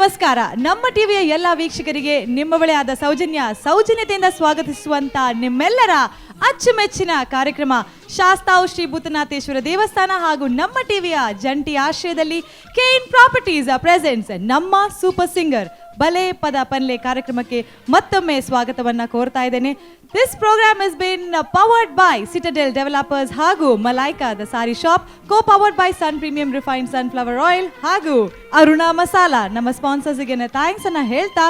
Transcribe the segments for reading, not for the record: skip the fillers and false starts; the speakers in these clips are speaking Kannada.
ನಮಸ್ಕಾರ. ನಮ್ಮ ಟಿವಿಯ ಎಲ್ಲ ವೀಕ್ಷಕರಿಗೆ ನಿಮ್ಮ ಬಳಿ ಆದ ಸೌಜನ್ಯತೆಯಿಂದ ಸ್ವಾಗತಿಸುವಂತ ನಿಮ್ಮೆಲ್ಲರ ಅಚ್ಚುಮೆಚ್ಚಿನ ಕಾರ್ಯಕ್ರಮ ಶಾಸ್ತಾವ್ ಶ್ರೀ ಭೂತನಾಥೇಶ್ವರ ದೇವಸ್ಥಾನ ಹಾಗೂ ನಮ್ಮ ಟಿವಿಯ ಜಂಟಿ ಆಶ್ರಯದಲ್ಲಿ KN ಪ್ರಾಪರ್ಟೀಸ್ ಪ್ರೆಸೆಂಟ್ಸ್ ನಮ್ಮ ಸೂಪರ್ ಸಿಂಗರ್ ಬಲೆ ಪದ ಪನ್ಲೆ ಕಾರ್ಯಕ್ರಮಕ್ಕೆ ಮತ್ತೊಮ್ಮೆ ಸ್ವಾಗತವನ್ನ ಕೋರ್ತಾ ಇದ್ದೇನೆ. This programme is been powered by Citadel developers ಹಾಗೂ Malaika the sari shop, co powered by Sun premium refined sunflower oil ಹಾಗೂ ಅರುಣಾ ಮಸಾಲಾ. ನಮ್ಮ ಸ್ಪಾನ್ಸರ್ಸ್ಗೆ ಥ್ಯಾಂಕ್ಸ್ ಅನ್ನ ಹೇಳ್ತಾ,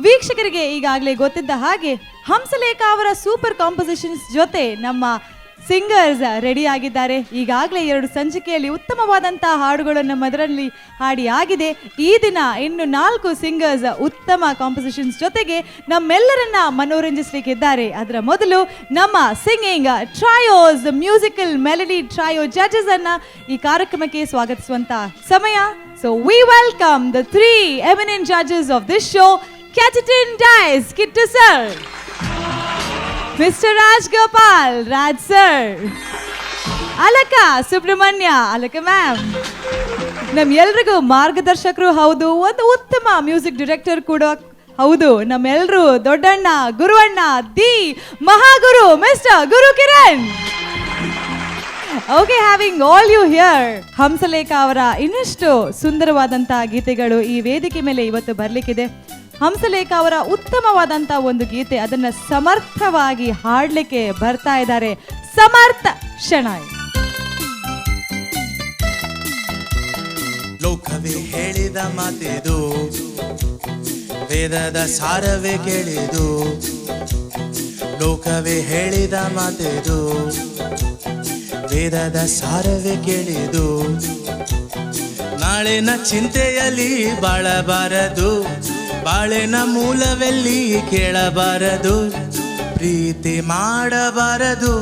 ವೀಕ್ಷಕರಿಗೆ ಈಗಾಗಲೇ ಗೊತ್ತಿದ್ದ ಹಾಗೆ ಹಂಸಲೇಖ ಅವರ ಸೂಪರ್ ಕಾಂಪೋಸಿಷನ್ಸ್ ಜೊತೆ ನಮ್ಮ ಸಿಂಗರ್ಸ್ ರೆಡಿ ಆಗಿದ್ದಾರೆ. ಈಗಾಗಲೇ 2 ಸಂಚಿಕೆಯಲ್ಲಿ ಉತ್ತಮವಾದಂತಹ ಹಾಡುಗಳು ನಮ್ಮದರಲ್ಲಿ ಹಾಡಿ ಆಗಿದೆ. ಈ ದಿನ ಇನ್ನು 4 ಸಿಂಗರ್ಸ್ ಉತ್ತಮ ಕಾಂಪೋಸಿಷನ್ಸ್ ಜೊತೆಗೆ ನಮ್ಮೆಲ್ಲರನ್ನ ಮನೋರಂಜಿಸಲಿಕ್ಕಿದ್ದಾರೆ. ಅದರ ಮೊದಲು ನಮ್ಮ singing trios musical melody trio judges ಅನ್ನ ಈ ಕಾರ್ಯಕ್ರಮಕ್ಕೆ ಸ್ವಾಗತಿಸುವಂತ ಸಮಯ. So we welcome the 3 eminent judges of this show. Catherine Dice, Kittu sir. Mr. Raj Gopal, Raj sir. Alaka Subramanya, Alaka ma'am. ನಮ್ಮೆಲ್ರಿಗೂ ಮಾರ್ಗದರ್ಶಕರು ಹೌದು, ಒಂದು ಉತ್ತಮ ಮ್ಯೂಸಿಕ್ ಡೈರೆಕ್ಟರ್ ಕೂಡ ಹೌದು. ನಮ್ಮೆಲ್ಲರೂ ದೊಡ್ಡಣ್ಣ, ಗುರುವಣ್ಣ, the Mahaguru mister Guru Kiran. Okay, having all you here, Hamsalekha ಅವರ ಇನ್ನಷ್ಟು ಸುಂದರವಾದಂತಹ ಗೀತೆಗಳು ಈ ವೇದಿಕೆ ಮೇಲೆ ಇವತ್ತು ಬರ್ಲಿಕ್ಕಿದೆ. ಹಂಸಲೇಖ ಅವರ ಉತ್ತಮವಾದಂತ ಒಂದು ಗೀತೆ, ಅದನ್ನ ಸಮರ್ಥವಾಗಿ ಹಾಡ್ಲಿಕ್ಕೆ ಬರ್ತಾ ಇದ್ದಾರೆ ಸಮರ್ಥ ಶೆಣಾಯ್. ಲೋಕವೇ ಹೇಳಿದ ಮಾತಿದು, ವೇದದ ಸಾರವೇ ಕೇಳಿದು. ಲೋಕವೇ ಹೇಳಿದ ಮಾತಿದು, ವೇದದ ಸಾರವೇ ಕೇಳಿದು. ನಾಳಿನ ಚಿಂತೆಯಲ್ಲಿ ಬಾಳಬಾರದು, ಬಾಳಿನ ಮೂಲವೆಲ್ಲಿ ಕೇಳಬಾರದು. ಪ್ರೀತಿ ಮಾಡಬಾರದು,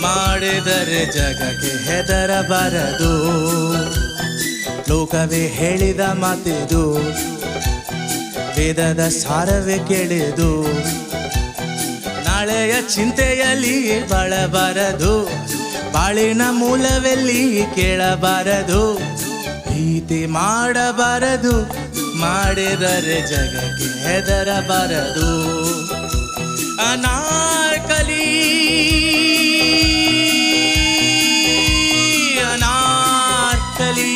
ಮಾಡಿದರೆ ಜಗಕ್ಕೆ ಹೆದರಬಾರದು. ಲೋಕವೇ ಹೇಳಿದ ಮಾತಿದು, ವೇದದ ಸಾರವೇ ಕೇಳಿದು. ನಾಳೆಯ ಚಿಂತೆಯಲ್ಲಿ ಬಾಳಬಾರದು, ಬಾಳಿನ ಮೂಲವೆಲ್ಲಿ ಕೇಳಬಾರದು. ಪ್ರೀತಿ ಮಾಡಬಾರದು, ಮಾಡಿದರೆ ಜಗಕ್ಕೆ ಹೆದರಬಾರದು. ಅನಾರ್ಕಲಿ ಅನಾರ್ಕಲಿ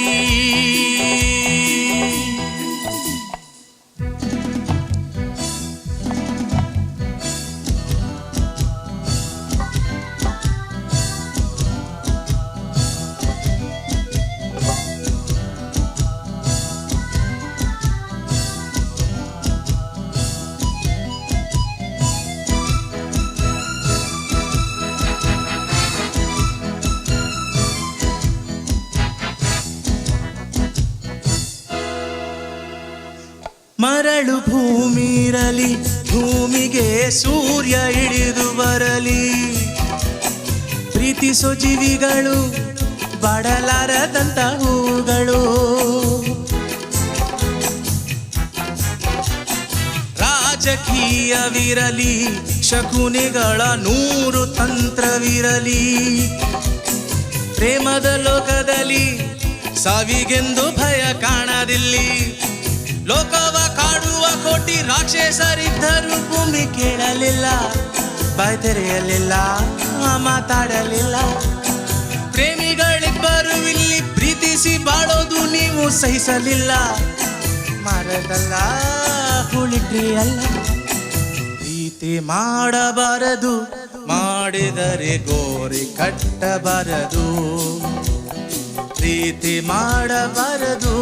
ಮರಳು ಭೂಮಿರಲಿ, ಭೂಮಿಗೆ ಸೂರ್ಯ ಇಳಿದು ಬರಲಿ. ಪ್ರೀತಿಸೋ ಜೀವಿಗಳು ಬಡಲಾರದಂತ ಹೂಗಳು. ರಾಜಕೀಯವಿರಲಿ, ಶಕುನಿಗಳ 100 ತಂತ್ರವಿರಲಿ. ಪ್ರೇಮದ ಲೋಕದಲ್ಲಿ ಸಾವಿಗೆಂದು ಭಯ ಕಾಣದಿಲ್ಲಿ. ಲೋಕವ ಕಾಡುವ ಕೋಟಿ ರಾಕ್ಷಸರಿದ್ದರೂ ಭೂಮಿ ಕೇಳಲಿಲ್ಲ, ಬಾಯ್ ತೆರೆಯಲಿಲ್ಲ, ಮಾತಾಡಲಿಲ್ಲ. ಪ್ರೇಮಿಗಳಿಬ್ಬರು ಇಲ್ಲಿ ಪ್ರೀತಿಸಿ ಬಾಳೋದು ನೀವು ಸಹಿಸಲಿಲ್ಲ. ಮರದಲ್ಲ, ಹುಳಿಟ್ರಿ ಅಲ್ಲ. ಪ್ರೀತಿ ಮಾಡಬಾರದು, ಮಾಡಿದರೆ ಗೋರಿ ಕಟ್ಟಬಾರದು. ಪ್ರೀತಿ ಮಾಡಬಾರದು,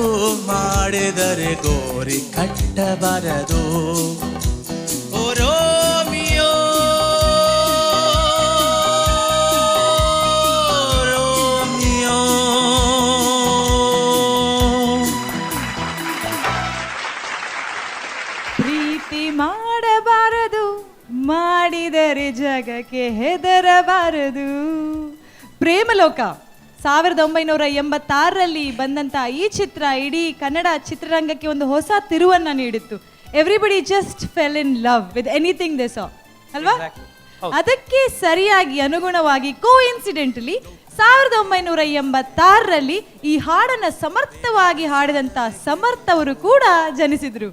ಮಾಡಿದರೆ ಗೋರಿ ಕಟ್ಟಬಾರದು. ಓ ರೋಮಿಯೋ ರೋಮಿಯೋ. ಪ್ರೀತಿ ಮಾಡಬಾರದು, ಮಾಡಿದರೆ ಜಗಕ್ಕೆ ಹೆದರಬಾರದು. ಪ್ರೇಮಲೋಕ 1986ರಲ್ಲಿ ಬಂದಂತ ಈ ಚಿತ್ರ ಇಡೀ ಕನ್ನಡ ಚಿತ್ರರಂಗಕ್ಕೆ ಒಂದು ಹೊಸ ತಿರುವನ್ನ ನೀಡಿತ್ತು. Everybody just fell in love with anything they saw ಅಲ್ವಾ? ಅದಕ್ಕೆ ಸರಿಯಾಗಿ ಅನುಗುಣವಾಗಿ ಕೋಇನ್ಸಿಡೆಂಟಲಿ 1986ರಲ್ಲಿ ಈ ಹಾಡನ್ನ ಸಮರ್ಥವಾಗಿ ಹಾಡಿದಂತ ಸಮರ್ಥ ಅವರು ಕೂಡ ಜನಿಸಿದ್ರು.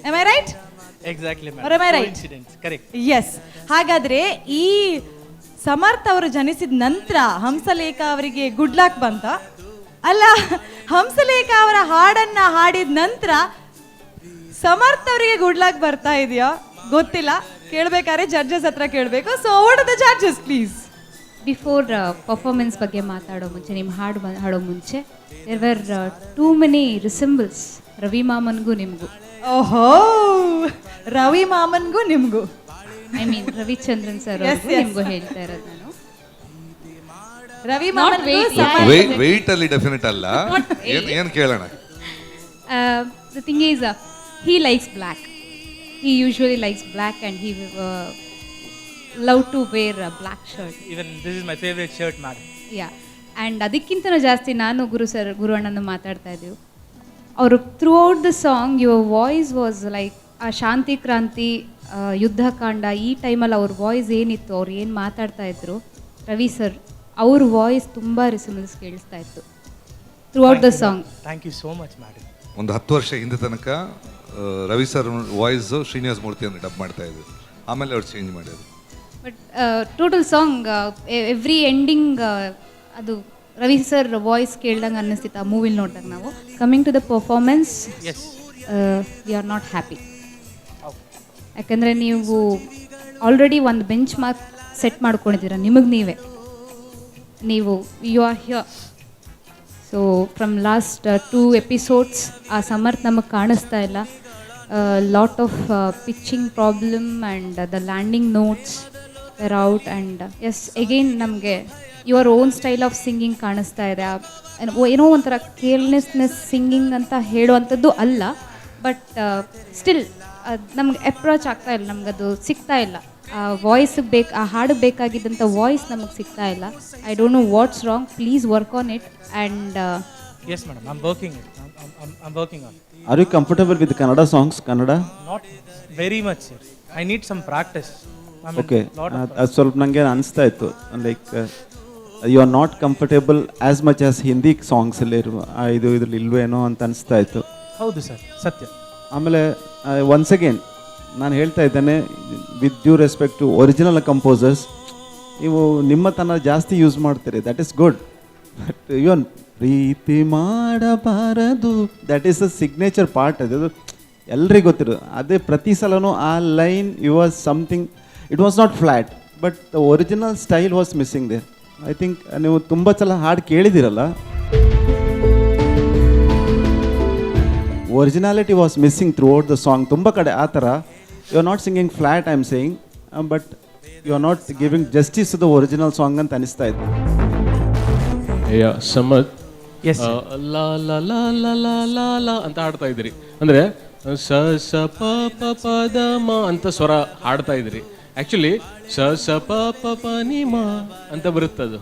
Am I right? Exactly Or am I right? Correct. Yes. ಹಾಗಾದ್ರೆ ಈ ಸಮರ್ಥ ಅವರು ಜನಿಸಿದ ನಂತರ ಹಂಸಲೇಖ ಅವರಿಗೆ ಗುಡ್ ಲಕ್ ಬಂತ? ಅಲ್ಲ, ಹಂಸಲೇಖ ಅವರ ಹಾಡನ್ನ ಹಾಡಿದ ನಂತರ ಸಮರ್ಥ ಅವರಿಗೆ ಗುಡ್ ಲಕ್ ಬರ್ತಾ ಇದೆಯಾ ಗೊತ್ತಿಲ್ಲ. ಕೇಳ್ಬೇಕಾದ್ರೆ ಜಡ್ಜಸ್ ಹತ್ರ ಕೇಳಬೇಕು. So over to the judges please. Before performance ಬಗ್ಗೆ ಮಾತಾಡೋ ಮುಂಚೆ, ನಿಮ್ಮ ಹಾಡೋ ಮುಂಚೆ, there were too many resembles Ravi ಮಾಮನ್ಗೂ ನಿಮಗೂ. ಓಹೋ, ರವಿ ಮಾಮನ್ಗೂ ನಿಮ್ಗೂ, I mean Ravichandran sir Yes, yes. ನಿಮಗೂ ಹೇಳ್ತಾ ಇರೋದು ನಾನು. ರವಿ ಮಾಮನ್ wait, yeah. ವೆಯ್ಟ್ ಅಲ್ಲಿ ಡೆಫಿನೆಟ್ ಅಲ್ಲ. ಏನ್ ಕೇಳೋಣ? The thing is he likes black. He usually likes black and he love to wear a black shirt. Even this is my favorite shirt, madam. Yeah, and ಅದಕ್ಕಿಂತನೂ ಜಾಸ್ತಿ ನಾನು ಗುರು ಅಣ್ಣನ ಮಾತಾಡ್ತಾ ಇದ್ದೀವಿ. ಅವರು throughout the song your voice was like ಆ ಶಾಂತಿ ಕ್ರಾಂತಿ, ಯುದ್ಧಕಾಂಡ, ಈ ಟೈಮಲ್ಲಿ ಅವ್ರ ವಾಯ್ಸ್ ಏನಿತ್ತು, ಅವ್ರು ಏನು ಮಾತಾಡ್ತಾ ಇದ್ರು, ರವಿ ಸರ್ ಅವ್ರ ವಾಯ್ಸ್ ತುಂಬ ರಿಸೆಂಬಲ್ಸ್ ಕೇಳಿಸ್ತಾ ಇತ್ತು throughout the song. Thank you so much madam. ಒಂದು 10 ವರ್ಷ ಹಿಂದೆ ತನಕ ರವಿ ಸರ್ ವಾಯ್ಸ್ ಶ್ರೀನಿವಾಸ್ ಮೂರ್ತಿ ಅಂತ ಡಬ್ ಮಾಡ್ತಾ ಇದ್ರು. ಆಮೇಲೆ ಅವ್ರು ಚೇಂಜ್ ಮಾಡಿದ್ರು. But total song every ending ಅದು ರವಿ ಸರ್ ವಾಯ್ಸ್ ಕೇಳ್ದಂಗೆ ಅನ್ನಿಸ್ತಿತ್ತು ಆ ಮೂವಿಲಿ ನೋಡಿದಾಗ. ನಾವು coming to the performance, yes. We are not happy. ಯಾಕಂದರೆ ನೀವು ಆಲ್ರೆಡಿ ಒಂದು ಬೆಂಚ್ ಮಾರ್ಕ್ ಸೆಟ್ ಮಾಡ್ಕೊಂಡಿದ್ದೀರ ನಿಮಗೆ ನೀವೇ. ನೀವು you are here. So from last 2 episodes ಆ ಸಮರ್ಥ್ ನಮಗೆ ಕಾಣಿಸ್ತಾ ಇಲ್ಲ. Lot of pitching problem and the landing notes were out. And yes, again ನಮಗೆ your own style of singing ಕಾಣಿಸ್ತಾ ಇದೆ. ಏನೋ ಒಂಥರ ಕೇರ್ಲೆಸ್ನೆಸ್ ಸಿಂಗಿಂಗ್ ಅಂತ ಹೇಳುವಂಥದ್ದು ಅಲ್ಲ, ಬಟ್ ಸ್ಟಿಲ್ ನಮ್ಗೆ ಅಪ್ರೋಚ್ ಆಗ್ತಾ ಇಲ್ಲ, ನಮಗದು ಸಿಗ್ತಾ ಇಲ್ಲ. ಆ ವಾಯ್ಸಿಗೆ ಆ ಹಾಡಿಗೆ ಬೇಕಾಗಿದ್ದಂಥ ವಾಯ್ಸ್ ನಮಗೆ ಸಿಗ್ತಾ ಇಲ್ಲ. I don't no what's wrong. Please work on it. And Yes madam, I'm working it. I'm working on it. Are you comfortable with Kannada songs? Kannada? Not very much, sir. I need some practice. I mean, Okay. lot of ಅದು ಸ್ವಲ್ಪ ನನಗೆ ಅನಿಸ್ತಾ ಇತ್ತು, like you are not comfortable as much as Hindi ಸಾಂಗ್ಸಲ್ಲಿ ಇದ್ರಲ್ಲಿ ಇಲ್ವೇನೋ ಅಂತ ಅನಿಸ್ತಾ ಇತ್ತು. ಹೌದು ಸರ್, ಸತ್ಯ. ಆಮೇಲೆ ಒನ್ಸ್ ಅಗೇನ್ ನಾನು ಹೇಳ್ತಾ ಇದ್ದೇನೆ, with due respect to original composers, ನೀವು ನಿಮ್ಮತನ ಜಾಸ್ತಿ ಯೂಸ್ ಮಾಡ್ತೀರಿ, that is good. But even ಪ್ರೀತಿ ಮಾಡಬಾರದು, that is a signature part. ಅದು ಎಲ್ರಿಗೂ ಗೊತ್ತಿರೋ ಅದೇ. ಪ್ರತಿ ಸಲನೂ ಆ line you was something, it was not flat, but the original style was missing there. I think ನೀವು ತುಂಬ ಸಲ ಹಾಡು ಕೇಳಿದಿರಲ್ಲ, originality was missing throughout the song. ತುಂಬ ಕಡೆ ಆ ಥರ you are not singing flat, I am saying, but you are not giving justice to the original song ಅಂತ ಅನಿಸ್ತಾ ಇತ್ತು. ಸಮತ್ Yes, sir. ಲಾ ಲಾ ಲಾ ಲಾ ಲಾ ಲಾ ಲಾ ಅಂತ ಹಾಡ್ತಾ ಇದ್ರಿ. ಅಂದರೆ ಸ ಸ ಪ ಪ ಪ ದ ಮ ಅಂತ ಸ್ವರ ಹಾಡ್ತಾ ಇದ್ರಿ. ಆ್ಯಕ್ಚುಲಿ ಸ ಸ ಪ ಪ ಪ ನಿ ಮ ಅಂತ ಬರುತ್ತದು.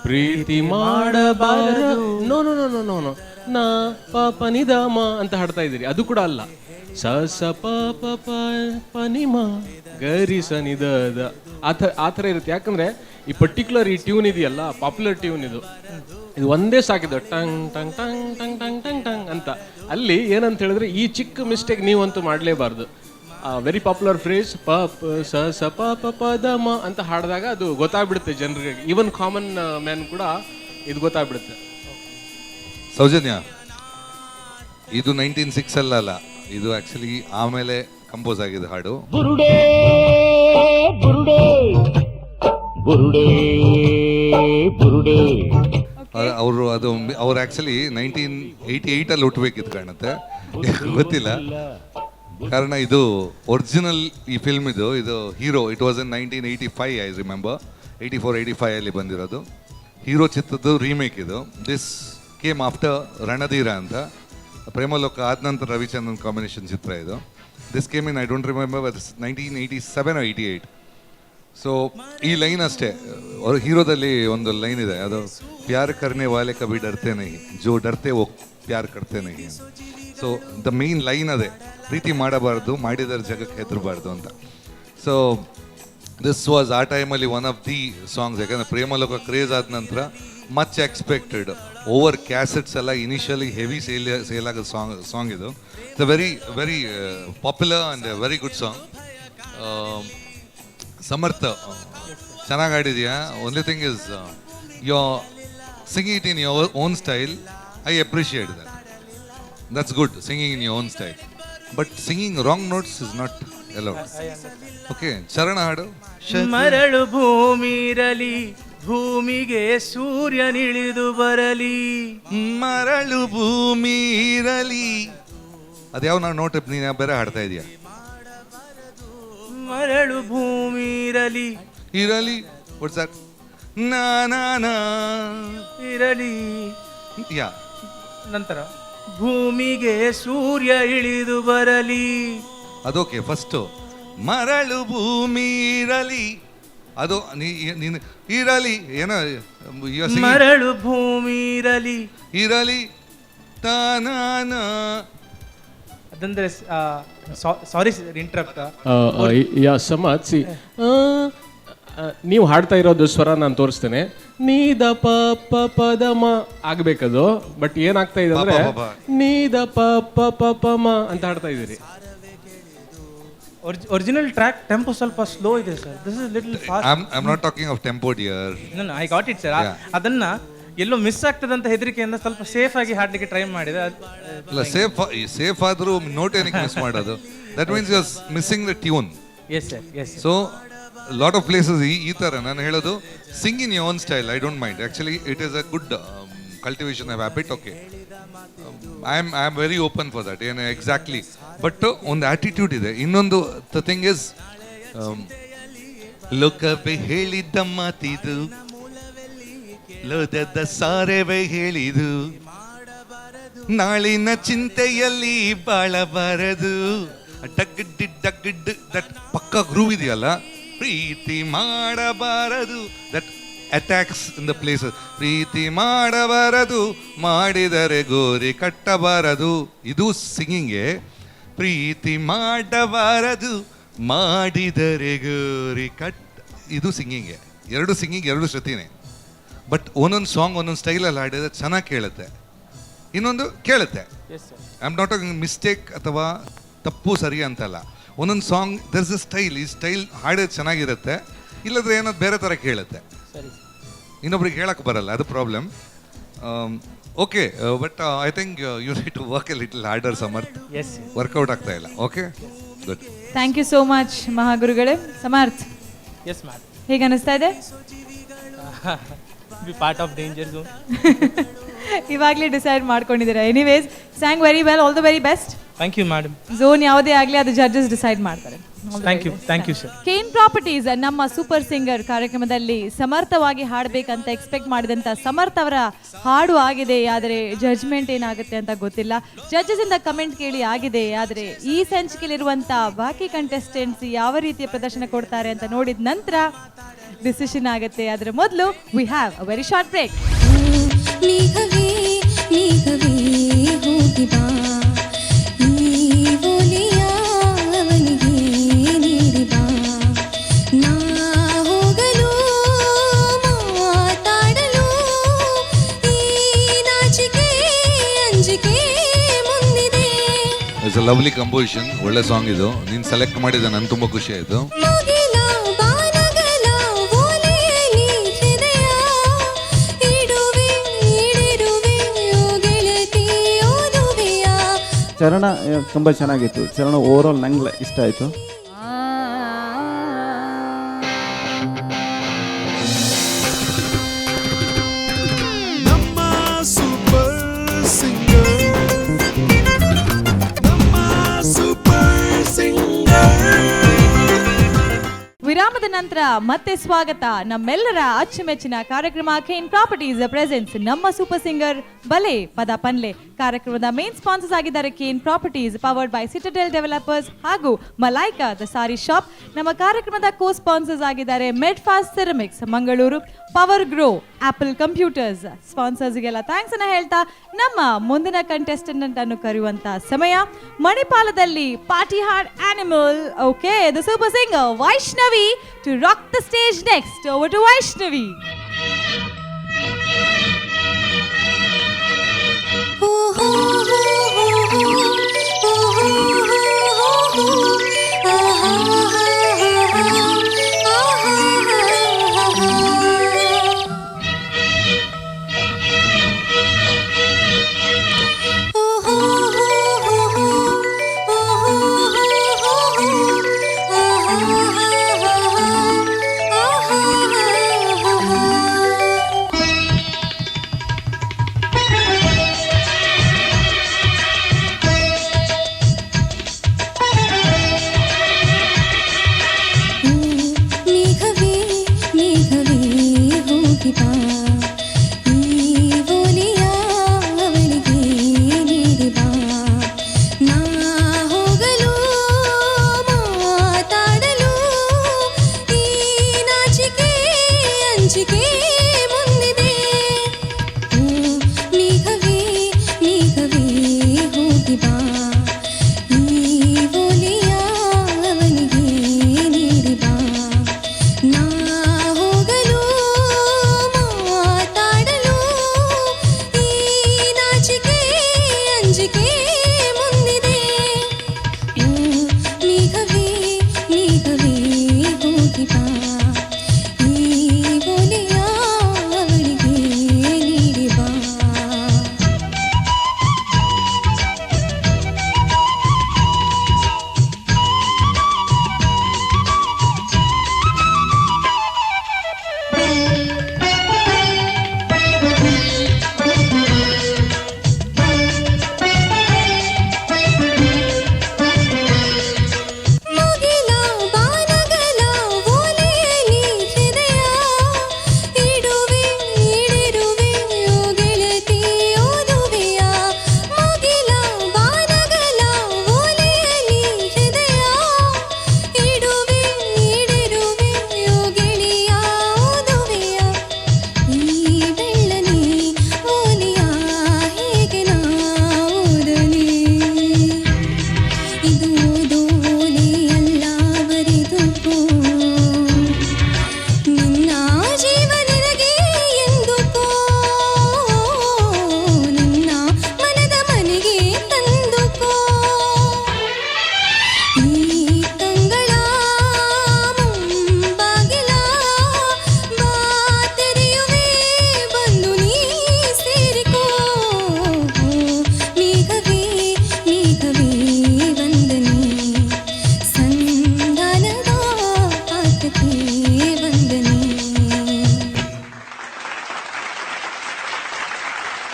ಪ್ರೀತಿ ಮಾಡಬಾರದು, no no no no no no ನಾ ಪ ಪ ನಿ ದ ಮ ಅಂತ ಹಾಡ್ತಾ ಇದ್ರಿ. ಅದು ಕೂಡ ಅಲ್ಲ. ಸ ಸ ಪ ಪ ಪ ಪ ನಿ ಮ ಗರಿ ಸ ನಿ ದ ದ ಆ ಥರ ಇರುತ್ತೆ. ಯಾಕಂದರೆ ಈ ಪರ್ಟಿಕ್ಯುಲರ್ ಈ ಟ್ಯೂನ್ ಇದೆಯಲ್ಲ, ಪಾಪ್ಯುಲರ್ ಟ್ಯೂನ್ ಇದು ಒಂದೇ ಸಾಕಿದ್ದು, ಟಂಗ್ ಟಂಗ್ ಟಂಗ್ ಟಂಗ್ ಟಂಗ್ ಟಂಗ್ ಟಂಗ್ ಅಂತ. ಅಲ್ಲಿ ಏನಂತ ಹೇಳಿದ್ರೆ ಈ ಚಿಕ್ಕ ಮಿಸ್ಟೇಕ್ ನೀವಂತೂ ಮಾಡಲೇಬಾರ್ದು. ವೆರಿ ಪಾಪ್ಯುಲರ್ ಫ್ರೇಸ್ ಪ ಸ ಸ ಪ ಪ ಪ ದ ಮ ಅಂತ ಹಾಡಿದಾಗ ಅದು ಗೊತ್ತಾಗ್ಬಿಡುತ್ತೆ ಜನರಿಗೆ. ಈವನ್ ಕಾಮನ್ ಮ್ಯಾನ್ ಕೂಡ ಇದು ಗೊತ್ತಾಗ್ಬಿಡುತ್ತೆ. ಸೌಜನ್ಯ, ಇದು 1906 ಅಲ್ಲ, ಇದು ಆಕ್ಚುಲಿ ಆಮೇಲೆ ಕಂಪೋಸ್ ಆಗಿದೆ ಹಾಡು. ಬುರುಡೆ ಬುರುಡೆ ಬುರುಡೆ ಬುರುಡೆ. ಅವ್ರು ಆಕ್ಚುಲಿ 1988 ಹುಟ್ಟಬೇಕಿತ್ತು ಕಾಣುತ್ತೆ, ಗೊತ್ತಿಲ್ಲ. ಕಾರಣ ಇದು ಒರಿಜಿನಲ್ ಈ ಫಿಲ್ಮ್ ಇದು hero. It was in 1985, I remember. 84-85 ಅಲ್ಲಿ ಬಂದಿರೋದು ಹೀರೋ ಚಿತ್ರದ ರೀಮೇಕ್ ಇದು. ದಿಸ್ ಕೇಮ್ ಆಫ್ಟರ್ ರಣಧೀರ ಅಂತ, ಪ್ರೇಮಲೋಕ ಆದ ನಂತರ ರವಿಚಂದ್ರನ್ ಕಾಂಬಿನೇಷನ್ ಚಿತ್ರ ಇದು. This came in, I don't remember, 1987 or 88. So ಈ ಲೈನ್ ಅಷ್ಟೇ. ಅವ್ರ ಹೀರೋದಲ್ಲಿ ಒಂದು ಲೈನ್ ಇದೆ, ಅದು ಪ್ಯಾರ್ ಕರ್ನೆ ವಾಲೆ ಕಭಿ ಡರ್ತೆ ನಹಿ, ಜೋ ಡರ್ತೆ ವೋ ಪ್ಯಾರ್ ಕರ್ತೆ ನಹಿ. ಸೊ ದ ಮೇನ್ ಲೈನ್ ಅದೇ, ಪ್ರೀತಿ ಮಾಡಬಾರ್ದು, ಮಾಡಿದರೆ ಜಗಕ್ಕೆ ಹೆದರಬಾರ್ದು ಅಂತ. ಸೊ ದಿಸ್ ವಾಸ್ ಆ ಟೈಮಲ್ಲಿ ಒನ್ ಆಫ್ ದಿ ಸಾಂಗ್ಸ್. ಯಾಕಂದರೆ ಪ್ರೇಮಲೋಕ ಕ್ರೇಜ್ ಆದ ನಂತರ ಮಚ್ ಎಕ್ಸ್ಪೆಕ್ಟೆಡ್ ಓವರ್ ಕ್ಯಾಸೆಟ್ಸ್ ಎಲ್ಲ ಇನಿಷಿಯಲಿ ಹೆವಿ ಸೇಲ್ ಆಗೋ ಸಾಂಗ್ ಇದು. It's a very very popular and very good song. Samartha ಚೆನ್ನಾಗಿ ಆಡಿದ್ಯಾ. Only thing is you singing it in your own style. I appreciate that. That's good, singing in your own style. But singing wrong notes is not allowed. Okay, ಚರಣ ಹಾಡು. ಮರಳು ಭೂಮಿರಲಿ, ಭೂಮಿಗೆ ಸೂರ್ಯನಿಳಿದು ಬರಲಿ. ಮರಳು ಭೂಮಿ ಇರಲಿ. ಅದ್ಯಾವ ನಾವು ನೋಟ್ ನೀನು ಬೇರೆ ಹಾಡ್ತಾ ಇದೀಯಾ? ಮರಳು ಭೂಮಿ ಇರಲಿ, ಇರಲಿ. What's that? ನಾ ನಾ ನಾ ಇರಲಿ. ಯಾ. ನಂತರ ಭೂಮಿಗೆ ಸೂರ್ಯ ಇಳಿದು ಬರಲಿ. ಅದೋಕೆ ಫಸ್ಟು ಮರಳು ಭೂಮಿ ಇರಲಿ. ಅದು ನೀನು ಇರಲಿ ಏನೋ ಮರಳು ಭೂಮಿ ಇರಲಿ ಇರಲಿ ತಾನಾನ. ಅದಂದ್ರೆ ಸಾರಿ ಇಂಟರಪ್ಟ್. ಯಾ ಸಮಾಜ್ ಸಿ ನೀವು ಹಾಡ್ತಾ ಇರೋದು ಸ್ವರ ನಾನು ತೋರಿಸ್ತೇನೆ. ನೀದ ಪ ಪ ಪದ ಮ ಆಗ್ಬೇಕದು. ಬಟ್ ಏನಾಗ್ತಾ ಇದೆ ಅಂದ್ರೆ ನೀದ ಪ ಪ ಪ ಪ ಮ ಅಂತ ಹಾಡ್ತಾ ಇದ್ದೀರಿ. ಒರಿಜಿನಲ್ ಟ್ರ್ಯಾಕ್ ಟೆಂಪೋ ಸ್ವಲ್ಪ ಸ್ಲೋ ಇದೆ sir. This is little fast. I am not talking of tempo dear. I got it sir. ಅದನ್ನ ಎಲ್ಲೋ ಮಿಸ್ ಆಗ್ತದಂತ ಹೆದರಿಕೆಯಿಂದ ಸ್ವಲ್ಪ ಸೇಫ್ ಆಗಿ ಹಾಡ್ಲಿಕ್ಕೆ ಟ್ರೈ ಮಾಡಿದೆ. ಅಲ್ಲ, ಸೇಫ್ ಆದ್ರೂ ನೋಟ್ ಏನಕ್ಕೆ ಮಿಸ್ ಮಾಡೋದು? That means you are missing the tune. Yes sir, yes. So lot of places ಈ ಥರ ನಾನು ಹೇಳೋದು, sing in your own style. I don't mind. Actually it is a good cultivation of habit. Okay, I am very open for that. ಏನು ಎಕ್ಸಾಕ್ಟ್ಲಿ. ಬಟ್ ಒಂದು ಆಟಿಟ್ಯೂಡ್ ಇದೆ. ಇನ್ನೊಂದು ದ ಥಿಂಗ್ ಇಸ್, ಲೋಕವೇ ಹೇಳಿದ್ದ ಮಾತಿದು, ಲೋಕದ ಸಾರೆವೇ ಹೇಳಿದು, ನಾಳಿನ ಚಿಂತೆಯಲ್ಲಿ ಬಾಳಬಾರದು. ಡಗ್ಡ್ ದಟ್ ಪಕ್ಕ ಗ್ರೂವ್ ಇದೆಯಲ್ಲ, ಪ್ರೀತಿ ಮಾಡಬಾರದು. That attacks in the places. ಪ್ರೀತಿ ಮಾಡಬಾರದು, ಮಾಡಿದರೆ ಗೋರಿ ಕಟ್ಟಬಾರದು. ಇದು ಸಿಂಗಿಂಗ್ಗೆ. ಪ್ರೀತಿ ಮಾಡಬಾರದು, ಮಾಡಿದರೆ ಗೋರಿ ಇದು ಸಿಂಗಿಂಗ್ಗೆ. ಎರಡು ಸಿಂಗಿಂಗ್, ಎರಡು ಶ್ರುತಿನೇ. ಬಟ್ ಒಂದೊಂದು ಸಾಂಗ್ ಒಂದೊಂದು ಸ್ಟೈಲಲ್ಲಿ ಹಾಡಿದ್ರೆ ಚೆನ್ನಾಗಿ ಕೇಳುತ್ತೆ, ಇನ್ನೊಂದು ಕೇಳುತ್ತೆ. I am not talking mistake ಅಥವಾ ತಪ್ಪು ಸರಿ ಅಂತಲ್ಲ. ಒಂದೊಂದು ಸಾಂಗ್ ದರ್ಸ್ ಅ ಸ್ಟೈಲ್. ಈ ಸ್ಟೈಲ್ ಹಾಡೋದು ಚೆನ್ನಾಗಿರುತ್ತೆ, ಇಲ್ಲದ್ರೆ ಏನೋ ಬೇರೆ ಥರ ಕೇಳುತ್ತೆ. ಇನ್ನೊಬ್ರಿಗೆ ಹೇಳಕ್ಕೆ ಬರಲ್ಲ, ಅದು problem. Okay, but I think you need to work a little harder Samarth. Work out ಆಗ್ತಾ ಇಲ್ಲ. Okay, good. Thank you so much ಮಹಾಗುರುಗಳೇ. Samarth, yes ma'am. ಹೇಗೆ ಅನಿಸ್ತಾ ಇದೆ? Be part of danger zone. ಇವಾಗಲೇ ಡಿಸೈಡ್ ಮಾಡ್ಕೊಂಡಿದ್ದೀರಾ. Anyways, sang very well. All the very best. Thank you madam. Zone ಯಾವುದೇ ಆಗಲಿ ಅದು ಜಡ್ಜಸ್ ಡಿಸೈಡ್ ಮಾಡ್ತಾರೆ. Thank you sir. KN properties ನಮ್ಮ ಸೂಪರ್ ಸಿಂಗರ್ ಕಾರ್ಯಕ್ರಮದಲ್ಲಿ ಸಮರ್ಥವಾಗಿ ಹಾಡಬೇಕಂತ ಎಕ್ಸ್ಪೆಕ್ಟ್ ಮಾಡಿದಂಥ ಸಮರ್ಥ್ ಅವರ ಹಾಡು ಆಗಿದೆ. ಆದರೆ ಜಡ್ಜ್ಮೆಂಟ್ ಏನಾಗುತ್ತೆ ಅಂತ ಗೊತ್ತಿಲ್ಲ. ಜಡ್ಜಸ್ ಇಂದ ಕಮೆಂಟ್ ಕೇಳಿ ಆಗಿದೆ. ಆದರೆ ಈ ಸಂಚಿಕೆಯಲ್ಲಿರುವಂಥ ಬಾಕಿ ಕಂಟೆಸ್ಟೆಂಟ್ಸ್ ಯಾವ ರೀತಿಯ ಪ್ರದರ್ಶನ ಕೊಡ್ತಾರೆ ಅಂತ ನೋಡಿದ ನಂತರ ಡಿಸಿಷನ್ ಆಗುತ್ತೆ. ಅದರ ಮೊದಲು we have a very short break. It's a lovely composition. ಒಳ್ಳೆ ಸಾಂಗ್ ಇದು. ನೀನು ಸೆಲೆಕ್ಟ್ ಮಾಡಿದ ನನಗೆ ತುಂಬ ಖುಷಿ ಆಯಿತು. ಚರಣ ತುಂಬ ಚೆನ್ನಾಗಿತ್ತು. ಚರಣ ಓವರ್ ಆಲ್ ನಂಗೆ ಇಷ್ಟ ಆಯಿತು. ವಿರಾಮದ ನಂತರ ಮತ್ತೆ ಸ್ವಾಗತ. ನಮ್ಮೆಲ್ಲರ ಅಚ್ಚುಮೆಚ್ಚಿನ ಕಾರ್ಯಕ್ರಮ ಕೇನ್ ಪ್ರಾಪರ್ಟೀಸ್ ಪ್ರೆಸೆನ್ಸ್ ನಮ್ಮ ಸೂಪರ್ ಸಿಂಗರ್ ಬಲೆ ಪದ ಪನ್ಲೆ. ಕಾರ್ಯಕ್ರಮದ ಮೇನ್ ಸ್ಪಾನ್ಸರ್ಸ್ ಆಗಿದ್ದಾರೆ KN properties, powered by Citadel developers ಹಾಗೂ ಮಲೈಕಾ ದ ಸಾರಿ ಶಾಪ್. ನಮ್ಮ ಕಾರ್ಯಕ್ರಮದ ಕೋ ಸ್ಪಾನ್ಸರ್ಸ್ ಆಗಿದ್ದಾರೆ Med fast ceramics Mangaluru, power grow, Apple computers ಸ್ಪಾನ್ಸರ್ಸ್ಗೆಲ್ಲ ಥ್ಯಾಂಕ್ಸ್ ಅನ್ನ ಹೇಳ್ತಾ ನಮ್ಮ ಮುಂದಿನ ಕಂಟೆಸ್ಟೆಂಟ್ ಅನ್ನು ಕರೆಯುವಂತ ಸಮಯ. ಮಣಿಪಾಲದಲ್ಲಿ party hard animal, okay, the super singer Vaishnavi to rock the stage next. Over to Vaishnavi.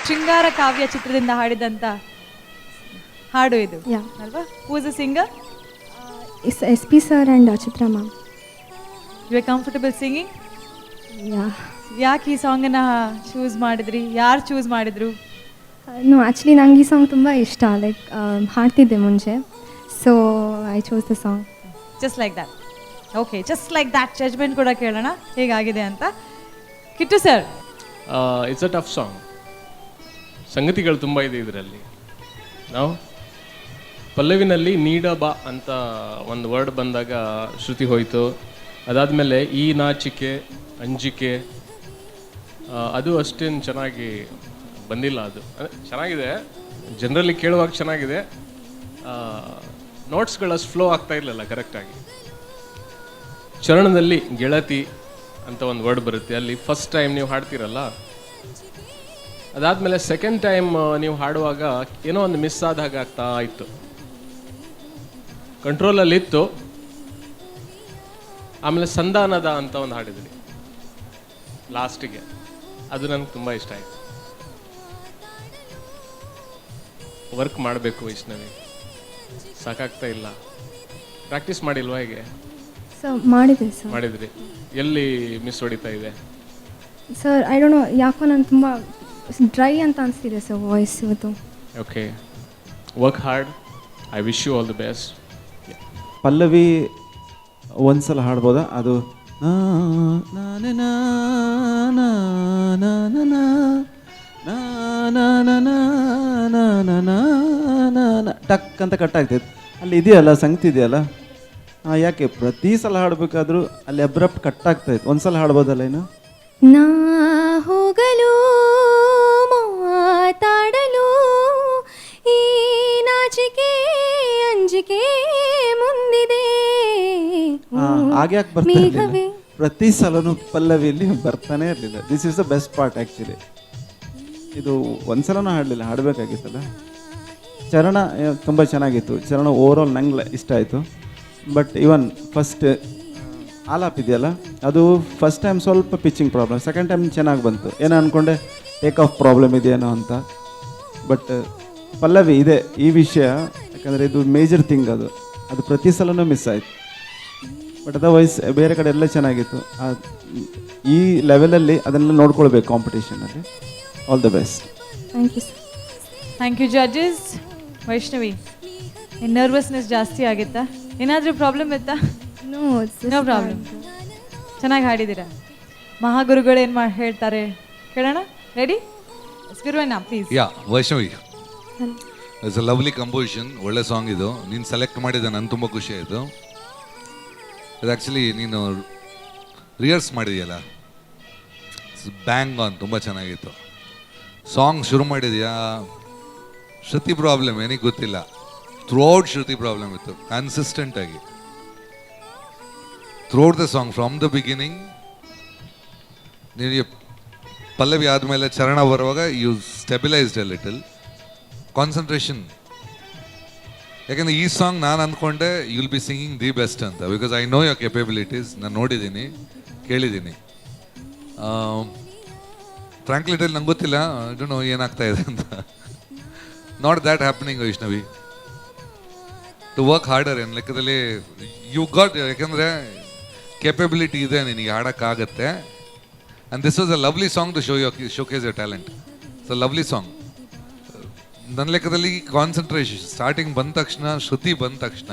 Shringara Kavya ಚಿತ್ರದಿಂದ ಹಾಡಿದಂತ ಹಾಡು ಇದು Yeah. ಅಲ್ವಾ? Who is the singer? It's SP sir and Chitra ma'am. You are comfortable singing? Yeah. ಯಾಕೆ ಈ ಸಾಂಗನ್ನ ಚೂಸ್ ಮಾಡಿದ್ರಿ? ಯಾರು ಚೂಸ್ ಮಾಡಿದ್ರು? No, actually ನಂಗೆ ಈ ಸಾಂಗ್ ತುಂಬ ಇಷ್ಟ, ಲೈಕ್ ಹಾಡ್ತಿದ್ದೆ ಮುಂಚೆ, so I chose the song. Just like that. Okay, just like that judgement ಕೂಡ ಕೇಳೋಣ ಹೇಗಾಗಿದೆ ಅಂತ. Kittu sir, it's a tough song. ಸಂಗತಿಗಳು ತುಂಬ ಇದೆ ಇದರಲ್ಲಿ. ನಾವು ಪಲ್ಲವಿನಲ್ಲಿ ನೀಡ ಬಾ ಅಂತ ಒಂದು ವರ್ಡ್ ಬಂದಾಗ ಶ್ರುತಿ ಹೋಯಿತು. ಅದಾದಮೇಲೆ ಈ ನಾಚಿಕೆ ಅಂಜಿಕೆ ಅದು ಅಷ್ಟೇನು ಚೆನ್ನಾಗಿ ಬಂದಿಲ್ಲ. ಅದು ಚೆನ್ನಾಗಿದೆ, ಜನರಲ್ಲಿ ಕೇಳುವಾಗ ಚೆನ್ನಾಗಿದೆ. ನೋಟ್ಸ್ಗಳು ಅಷ್ಟು ಫ್ಲೋ ಆಗ್ತಾ ಇರಲಿಲ್ಲ ಕರೆಕ್ಟಾಗಿ. ಚರಣದಲ್ಲಿ ಗೆಳತಿ ಅಂತ ಒಂದು ವರ್ಡ್ ಬರುತ್ತೆ, ಅಲ್ಲಿ ಫಸ್ಟ್ ಟೈಮ್ ನೀವು ಹಾಡ್ತೀರಲ್ಲ, ಅದಾದಮೇಲೆ ಸೆಕೆಂಡ್ ಟೈಮ್ ನೀವು ಹಾಡುವಾಗ ಏನೋ ಒಂದು ಮಿಸ್ ಆದ ಹಾಗೆ ಆಗ್ತಾ ಇತ್ತು. ಕಂಟ್ರೋಲಲ್ಲಿತ್ತು. ಆಮೇಲೆ ಸಂಧಾನದ ಅಂತ ಒಂದು ಹಾಡಿದ್ರಿ ಲಾಸ್ಟಿಗೆ, ಅದು ನನಗೆ ತುಂಬ ಇಷ್ಟ ಆಯಿತು. ವರ್ಕ್ ಮಾಡಬೇಕು ವೈಷ್ಣವಿ, ಸಾಕಾಗ್ತಾ ಇಲ್ಲ. ಪ್ರಾಕ್ಟೀಸ್ ಮಾಡಿಲ್ವಾ? ಹೇಗೆ ಸೊ ಮಾಡಿದೆ ಸರ್. ಮಾಡಿದ್ರಿ? ಎಲ್ಲಿ ಮಿಸ್ ಹೊಡಿತಾ ಇದೆ? ಸರ್ ಐ ಡೋಂಟ್ ನೋ, ಯಾಕೋ ನಾನು ತುಂಬ ಡ್ರೈ ಅಂತ ಅನಿಸ್ತಿದೆ ಸರ್ ವಾಯ್ಸ್ ಇವತ್ತು. Okay, work hard. I wish you all the best. Pallavi ಒಂದ್ಸಲ ಹಾಡ್ಬೋದಾ? ಅದು ನಾ ನಾ ನಾ ನಾ ನಾ ನಾ ನಾ ನಾ ನಾ ನಾ ನಾ ನಾ ನಾ ನಾ ನಾ ನಾ ಟಕ್ ಅಂತ ಕಟ್ ಆಗ್ತೈತೆ. ಅಲ್ಲಿ ಇದೆಯಲ್ಲ ಸಂಗತಿ ಇದೆಯಲ್ಲ, ಯಾಕೆ ಪ್ರತಿ ಸಲ ಹಾಡಬೇಕಾದ್ರೂ ಅಲ್ಲಿ ಅಬ್ರಪ್ಟ್ ಕಟ್ ಆಗ್ತೈತೆ. ಒಂದ್ಸಲ ಹಾಡ್ಬೋದಲ್ಲ ಇನ್ನು? ನಾ ಹೋಗಲು ಮಾತಾಡಲು ಈ ನಾಚಿಕೆ ಅಂಜಿಕೆ ಮುಂದಿದೆ. ಯಾಕೆ ಬರ್ತಾ ಇರಲಿಲ್ಲ? ಪ್ರತಿ ಸಲನೂ ಪಲ್ಲವಿಯಲ್ಲಿ ಬರ್ತಾನೆ ಇರಲಿಲ್ಲ. This is the best part actually. ಇದು ಒಂದ್ಸಲನೂ ಹಾಡಲಿಲ್ಲ, ಹಾಡಬೇಕಾಗಿತ್ತಲ್ಲ. ಚರಣ ತುಂಬ ಚೆನ್ನಾಗಿತ್ತು. ಚರಣ ಓವರ್ ಆಲ್ ನಂಗೆ ಇಷ್ಟ ಆಯಿತು. ಬಟ್ ಇವನ್ ಫಸ್ಟ್ ಆಲಾಪ್ ಇದೆಯಲ್ಲ, ಅದು ಫಸ್ಟ್ ಟೈಮ್ ಸ್ವಲ್ಪ ಪಿಚ್ಚಿಂಗ್ ಪ್ರಾಬ್ಲಮ್, ಸೆಕೆಂಡ್ ಟೈಮ್ ಚೆನ್ನಾಗಿ ಬಂತು. ಏನೋ ಅಂದ್ಕೊಂಡೆ ಟೇಕ್ ಆಫ್ ಪ್ರಾಬ್ಲಮ್ ಇದೆಯೇನೋ ಅಂತ. ಬಟ್ ಪಲ್ಲವಿ ಇದೆ ಈ ವಿಷಯ, ಯಾಕಂದರೆ ಇದು ಮೇಜರ್ ಥಿಂಗ್. ಅದು ಪ್ರತಿ ಸಲನೂ ಮಿಸ್ ಆಯಿತು. ಬಟ್ ಅದರ್ವೈಸ್ ಬೇರೆ ಕಡೆ ಎಲ್ಲ ಚೆನ್ನಾಗಿತ್ತು. ಈ ಲೆವೆಲಲ್ಲಿ ಅದನ್ನೆಲ್ಲ ನೋಡ್ಕೊಳ್ಬೇಕು ಕಾಂಪಿಟೇಷನಲ್ಲಿ. All the best. Thank you sir. Thank you judges. Vaishnavi, nervousness ಜಾಸ್ತಿ ಆಗಿತ್ತಾ? ಏನಾದರೂ ಪ್ರಾಬ್ಲಮ್ ಇತ್ತಾ? No no problem. ಚೆನ್ನಾಗಿ ಹಾಡಿದ್ದೀರಾ. ಮಹಾಗುರುಗಳು ಏನು ಹೇಳ್ತಾರೆ ಕೇಳೋಣ. ರೆಡಿ? ಗುರುವಣ್ಣ please. Yeah Vaishnavi, it's a lovely composition. ಒಳ್ಳೆ ಸಾಂಗ್ ಇದು. ನೀನು ಸೆಲೆಕ್ಟ್ ಮಾಡಿದ್ದೆ, ನನಗೆ ತುಂಬ ಖುಷಿ ಆಯಿತು. ಇದು ಆ್ಯಕ್ಚುಲಿ ನೀನು ರಿಹರ್ಸ್ ಮಾಡಿದೆಯಲ್ಲ, ಬ್ಯಾಂಗ್ ಆನ್, ತುಂಬ ಚೆನ್ನಾಗಿತ್ತು. ಸಾಂಗ್ ಶುರು ಮಾಡಿದ್ಯಾ, ಶ್ರುತಿ ಪ್ರಾಬ್ಲಮ್ ಏನಿಗೆ ಗೊತ್ತಿಲ್ಲ, ಥ್ರೂಔಟ್ ಶ್ರುತಿ ಪ್ರಾಬ್ಲಮ್ ಇತ್ತು ಕನ್ಸಿಸ್ಟೆಂಟಾಗಿ. Throughout the song from the beginning. ನಿನಗೆ ಪಲ್ಲವಿ ಆದಮೇಲೆ ಚರಣ ಬರುವಾಗ you stabilised a little. Concentration, ಯಾಕಂದರೆ ಈ ಸಾಂಗ್ ನಾನು ಅಂದ್ಕೊಂಡೆ you will be singing the best ಅಂತ, because I know your capabilities. ನಾನು ನೋಡಿದ್ದೀನಿ, ಕೇಳಿದ್ದೀನಿ. ಫ್ರಾಂಕ್ಲಿ ಟೆಲ್ ನಂಗೆ ಗೊತ್ತಿಲ್ಲ, ಐ ಡೋಂಟ್ ನೋ ಏನಾಗ್ತಾ ಇದೆ ಅಂತ. Not that happening Vaishnavi. To work harder ಏನು ಲೆಕ್ಕದಲ್ಲಿ ಯು ಗಾಟ್, ಯಾಕಂದರೆ ಕೆಪಬಿಲಿಟಿ ಇದೆ ನಿನಗೆ, ಹಾಡೋಕ್ಕಾಗತ್ತೆ. And this was a lovely song to showcase your talent. It's a lovely song. ನನ್ನ ಲೆಕ್ಕದಲ್ಲಿ ಕಾನ್ಸಂಟ್ರೇಷನ್ ಸ್ಟಾರ್ಟಿಂಗ್ ಬಂದ ತಕ್ಷಣ, ಶ್ರುತಿ ಬಂದ ತಕ್ಷಣ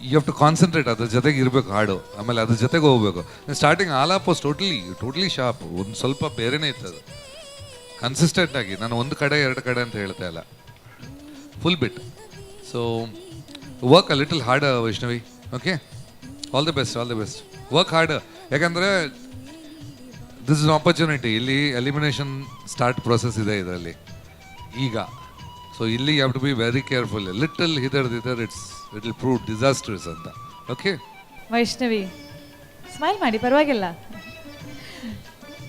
ಯು ಹ್ಯಾವ್ ಟು ಕಾನ್ಸಂಟ್ರೇಟ್, ಅದ್ರ ಜೊತೆಗೆ ಇರಬೇಕು ಹಾಡು, ಆಮೇಲೆ ಅದ್ರ ಜೊತೆಗೆ ಹೋಗ್ಬೇಕು. Starting alaap was totally sharp. ಒಂದು ಸ್ವಲ್ಪ ಬೇರೆನೇ ಇತ್ತು ಅದು, ಕನ್ಸಿಸ್ಟೆಂಟ್ ಆಗಿ. ನಾನು ಒಂದು ಕಡೆ ಎರಡು ಕಡೆ ಅಂತ ಹೇಳ್ತಾ ಇಲ್ಲ, full bit. So work a little hard Vaishnavi. Okay, all the best, all the best. Work hard, ಯಾಕಂದರೆ ದಿಸ್ ಇಸ್ ಆಪರ್ಚುನಿಟಿ. ಇಲ್ಲಿ ಎಲಿಮಿನೇಷನ್ ಸ್ಟಾರ್ಟ್ ಪ್ರೊಸೆಸ್ ಇದೆ ಇದರಲ್ಲಿ ಈಗ. ಸೊ ಇಲ್ಲಿ you have to be very careful. Little hither it will prove disasters ಅಂತ. ಓಕೆ ವೈಷ್ಣವಿ, ಸ್ಮೈಲ್ ಮಾಡಿ, ಪರವಾಗಿಲ್ಲ.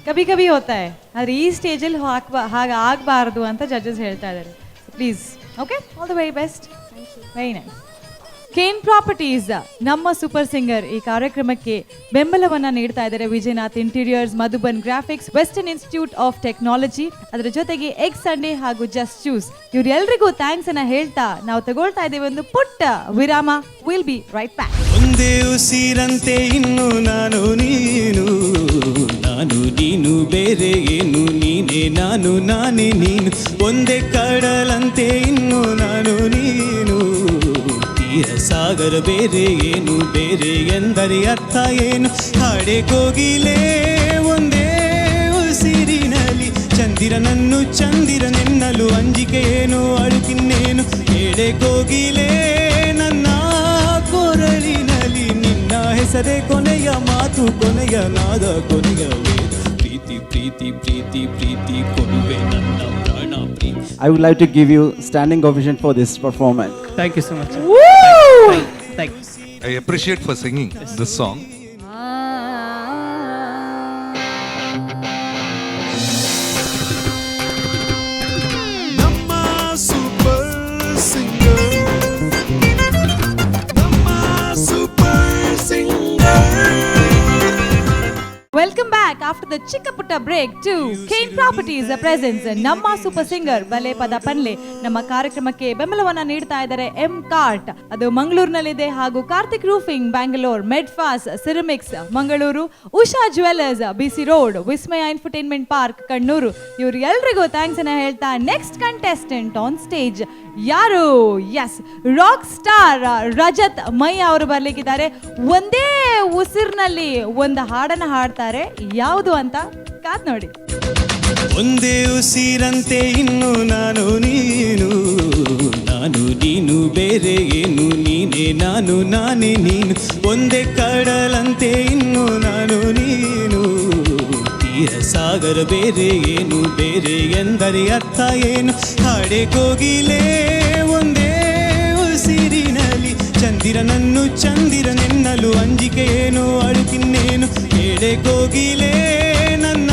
ಕಭಿ ಕಭಿ ಹೋತಾ ಹೈ, ಆದರೆ ಈ ಸ್ಟೇಜಲ್ಲಿ ಹಾಗೆ ಆಗಬಾರ್ದು ಅಂತ ಜಡ್ಜಸ್ ಹೇಳ್ತಾ ಇದ್ದಾರೆ. Please, okay, all the very best. Very nice. KN properties, ನಮ್ಮ ಸೂಪರ್ ಸಿಂಗರ್ ಈ ಕಾರ್ಯಕ್ರಮಕ್ಕೆ ಬೆಂಬಲವನ್ನು ನೀಡ್ತಾ ಇದ್ದಾರೆ. Vijayanath interiors, Madhuban graphics, western institute of technology, ಅದರ ಜೊತೆಗೆ ಎಗ್ ಸಂಡೇ ಹಾಗೂ ಜಸ್ಟ್ ಜ್ಯೂಸ್. ಇವರೆಲ್ಲರಿಗೂ ಥ್ಯಾಂಕ್ಸ್ ಅನ್ನ ಹೇಳ್ತಾ ನಾವು ತಗೊಳ್ತಾ ಇದ್ದೇವೆ ಒಂದು ಪುಟ್ಟ ವಿರಾಮ. Will be right back. ಒಂದೇ ಉಸಿರಂತೆ ಇನ್ನು ನಾನು ನೀನು, ನಾನು ನೀನು ಬೇರೆ ಏನು, ನೀನೇ ನಾನು ನಾನೇ ನೀನು. ಒಂದೇ ಕಡಲಂತೆ ಇನ್ನು ನಾನು ನೀನು, ಸಾಗರ ಬೇರೆ ಏನು, ಬೇರೆ ಎಂದರೆ ಅರ್ಥ ಏನು. ಹಾಡೆ ಕೋಗಿಲೆ ಒಂದೇ ಉಸಿರಿನಲ್ಲಿ, ಚಂದಿರನನ್ನು ಚಂದಿರನೆನ್ನಲು ಅಂಜಿಕೆ ಏನು, ಅಳುಕಿನ್ನೇನು. ಹೇಳೆ ಕೋಗಿಲೆ ನನ್ನ ಕೊರಳಿನಲ್ಲಿ, ನಿನ್ನ ಹೆಸರೇ ಕೊನೆಯ ಮಾತು, ಕೊನೆಯ ನಾದ, ಕೊನೆಯ ವೇದ. ಪ್ರೀತಿ ಪ್ರೀತಿ ಪ್ರೀತಿ ಪ್ರೀತಿ ಕೊಡುವೆ ನನ್ನ ಪ್ರಾಣ ಪ್ರೀತಿ. I would like to give you standing ovation for this performance. Thank you so much. Thanks. I appreciate for singing this song. Namma super singer, Namma super singer. Welcome back. back after the Chikkaputta break to Kane Properties presents ನಮ್ಮ ಸೂಪರ್ ಸಿಂಗರ್ ಬಲೆ ಪದ ಪನ್ಲೆ. ನಮ್ಮ ಕಾರ್ಯಕ್ರಮಕ್ಕೆ ಬೆಂಬಲವನ್ನ ನೀಡ್ತಾ ಇದ್ದಾರೆ ಎಂ ಕಾರ್ಟ್, ಅದು ಮಂಗಳೂರಿನಲ್ಲಿದೆ, ಹಾಗೂ Karthik roofing Bangalore, Medfast ceramics Mangaluru, Usha jewellers ಬಿಸಿ road, Vismaya infotainment park Kannur. ಇವ್ರು ಎಲ್ರಿಗೂ ಥ್ಯಾಂಕ್ಸ್ ಅನ್ನ ಹೇಳ್ತಾ ನೆಕ್ಸ್ಟ್ ಕಂಟೆಸ್ಟೆಂಟ್ ಆನ್ ಸ್ಟೇಜ್ ಯಾರು? ಎಸ್, ರಾಕ್ ಸ್ಟಾರ್ ರಜತ್ ಮೈ ಅವರು ಬರ್ಲಿಕ್ಕಿದ್ದಾರೆ. ಒಂದೇ ಉಸಿರಿನಲ್ಲಿ ಒಂದು ಹಾಡನ್ನ ಹಾಡ್ತಾರೆ, ಯಾವುದು ಅಂತ ಕಾದ್ ನೋಡಿ. ಒಂದೇ ಉಸಿರಂತೆ ಇನ್ನು ನಾನು ನೀನು, ನಾನು ನೀನು ಬೇರೆ ಏನು, ನೀನೇ ನಾನು ನಾನೇ ನೀನು. ಒಂದೇ ಕಡಲಂತೆ ಇನ್ನು ನಾನು ನೀನು, ತೀರ ಸಾಗರ ಬೇರೆ ಏನು, ಬೇರೆ ಎಂದರೆ ಅರ್ಥ ಏನು. ಹಾಡೆ ಕೋಗಿಲೆ ಒಂದೇ ಉಸಿರಿನಲ್ಲಿ, ಚಂದಿರನನ್ನು ಚಂದಿರನೆನ್ನಲು ಅಂಜಿಕೆ ಏನು, ಅಳುಕಿನ್ನೇನು. ಹೇಳೆ ಕೋಗಿಲೆ ನನ್ನ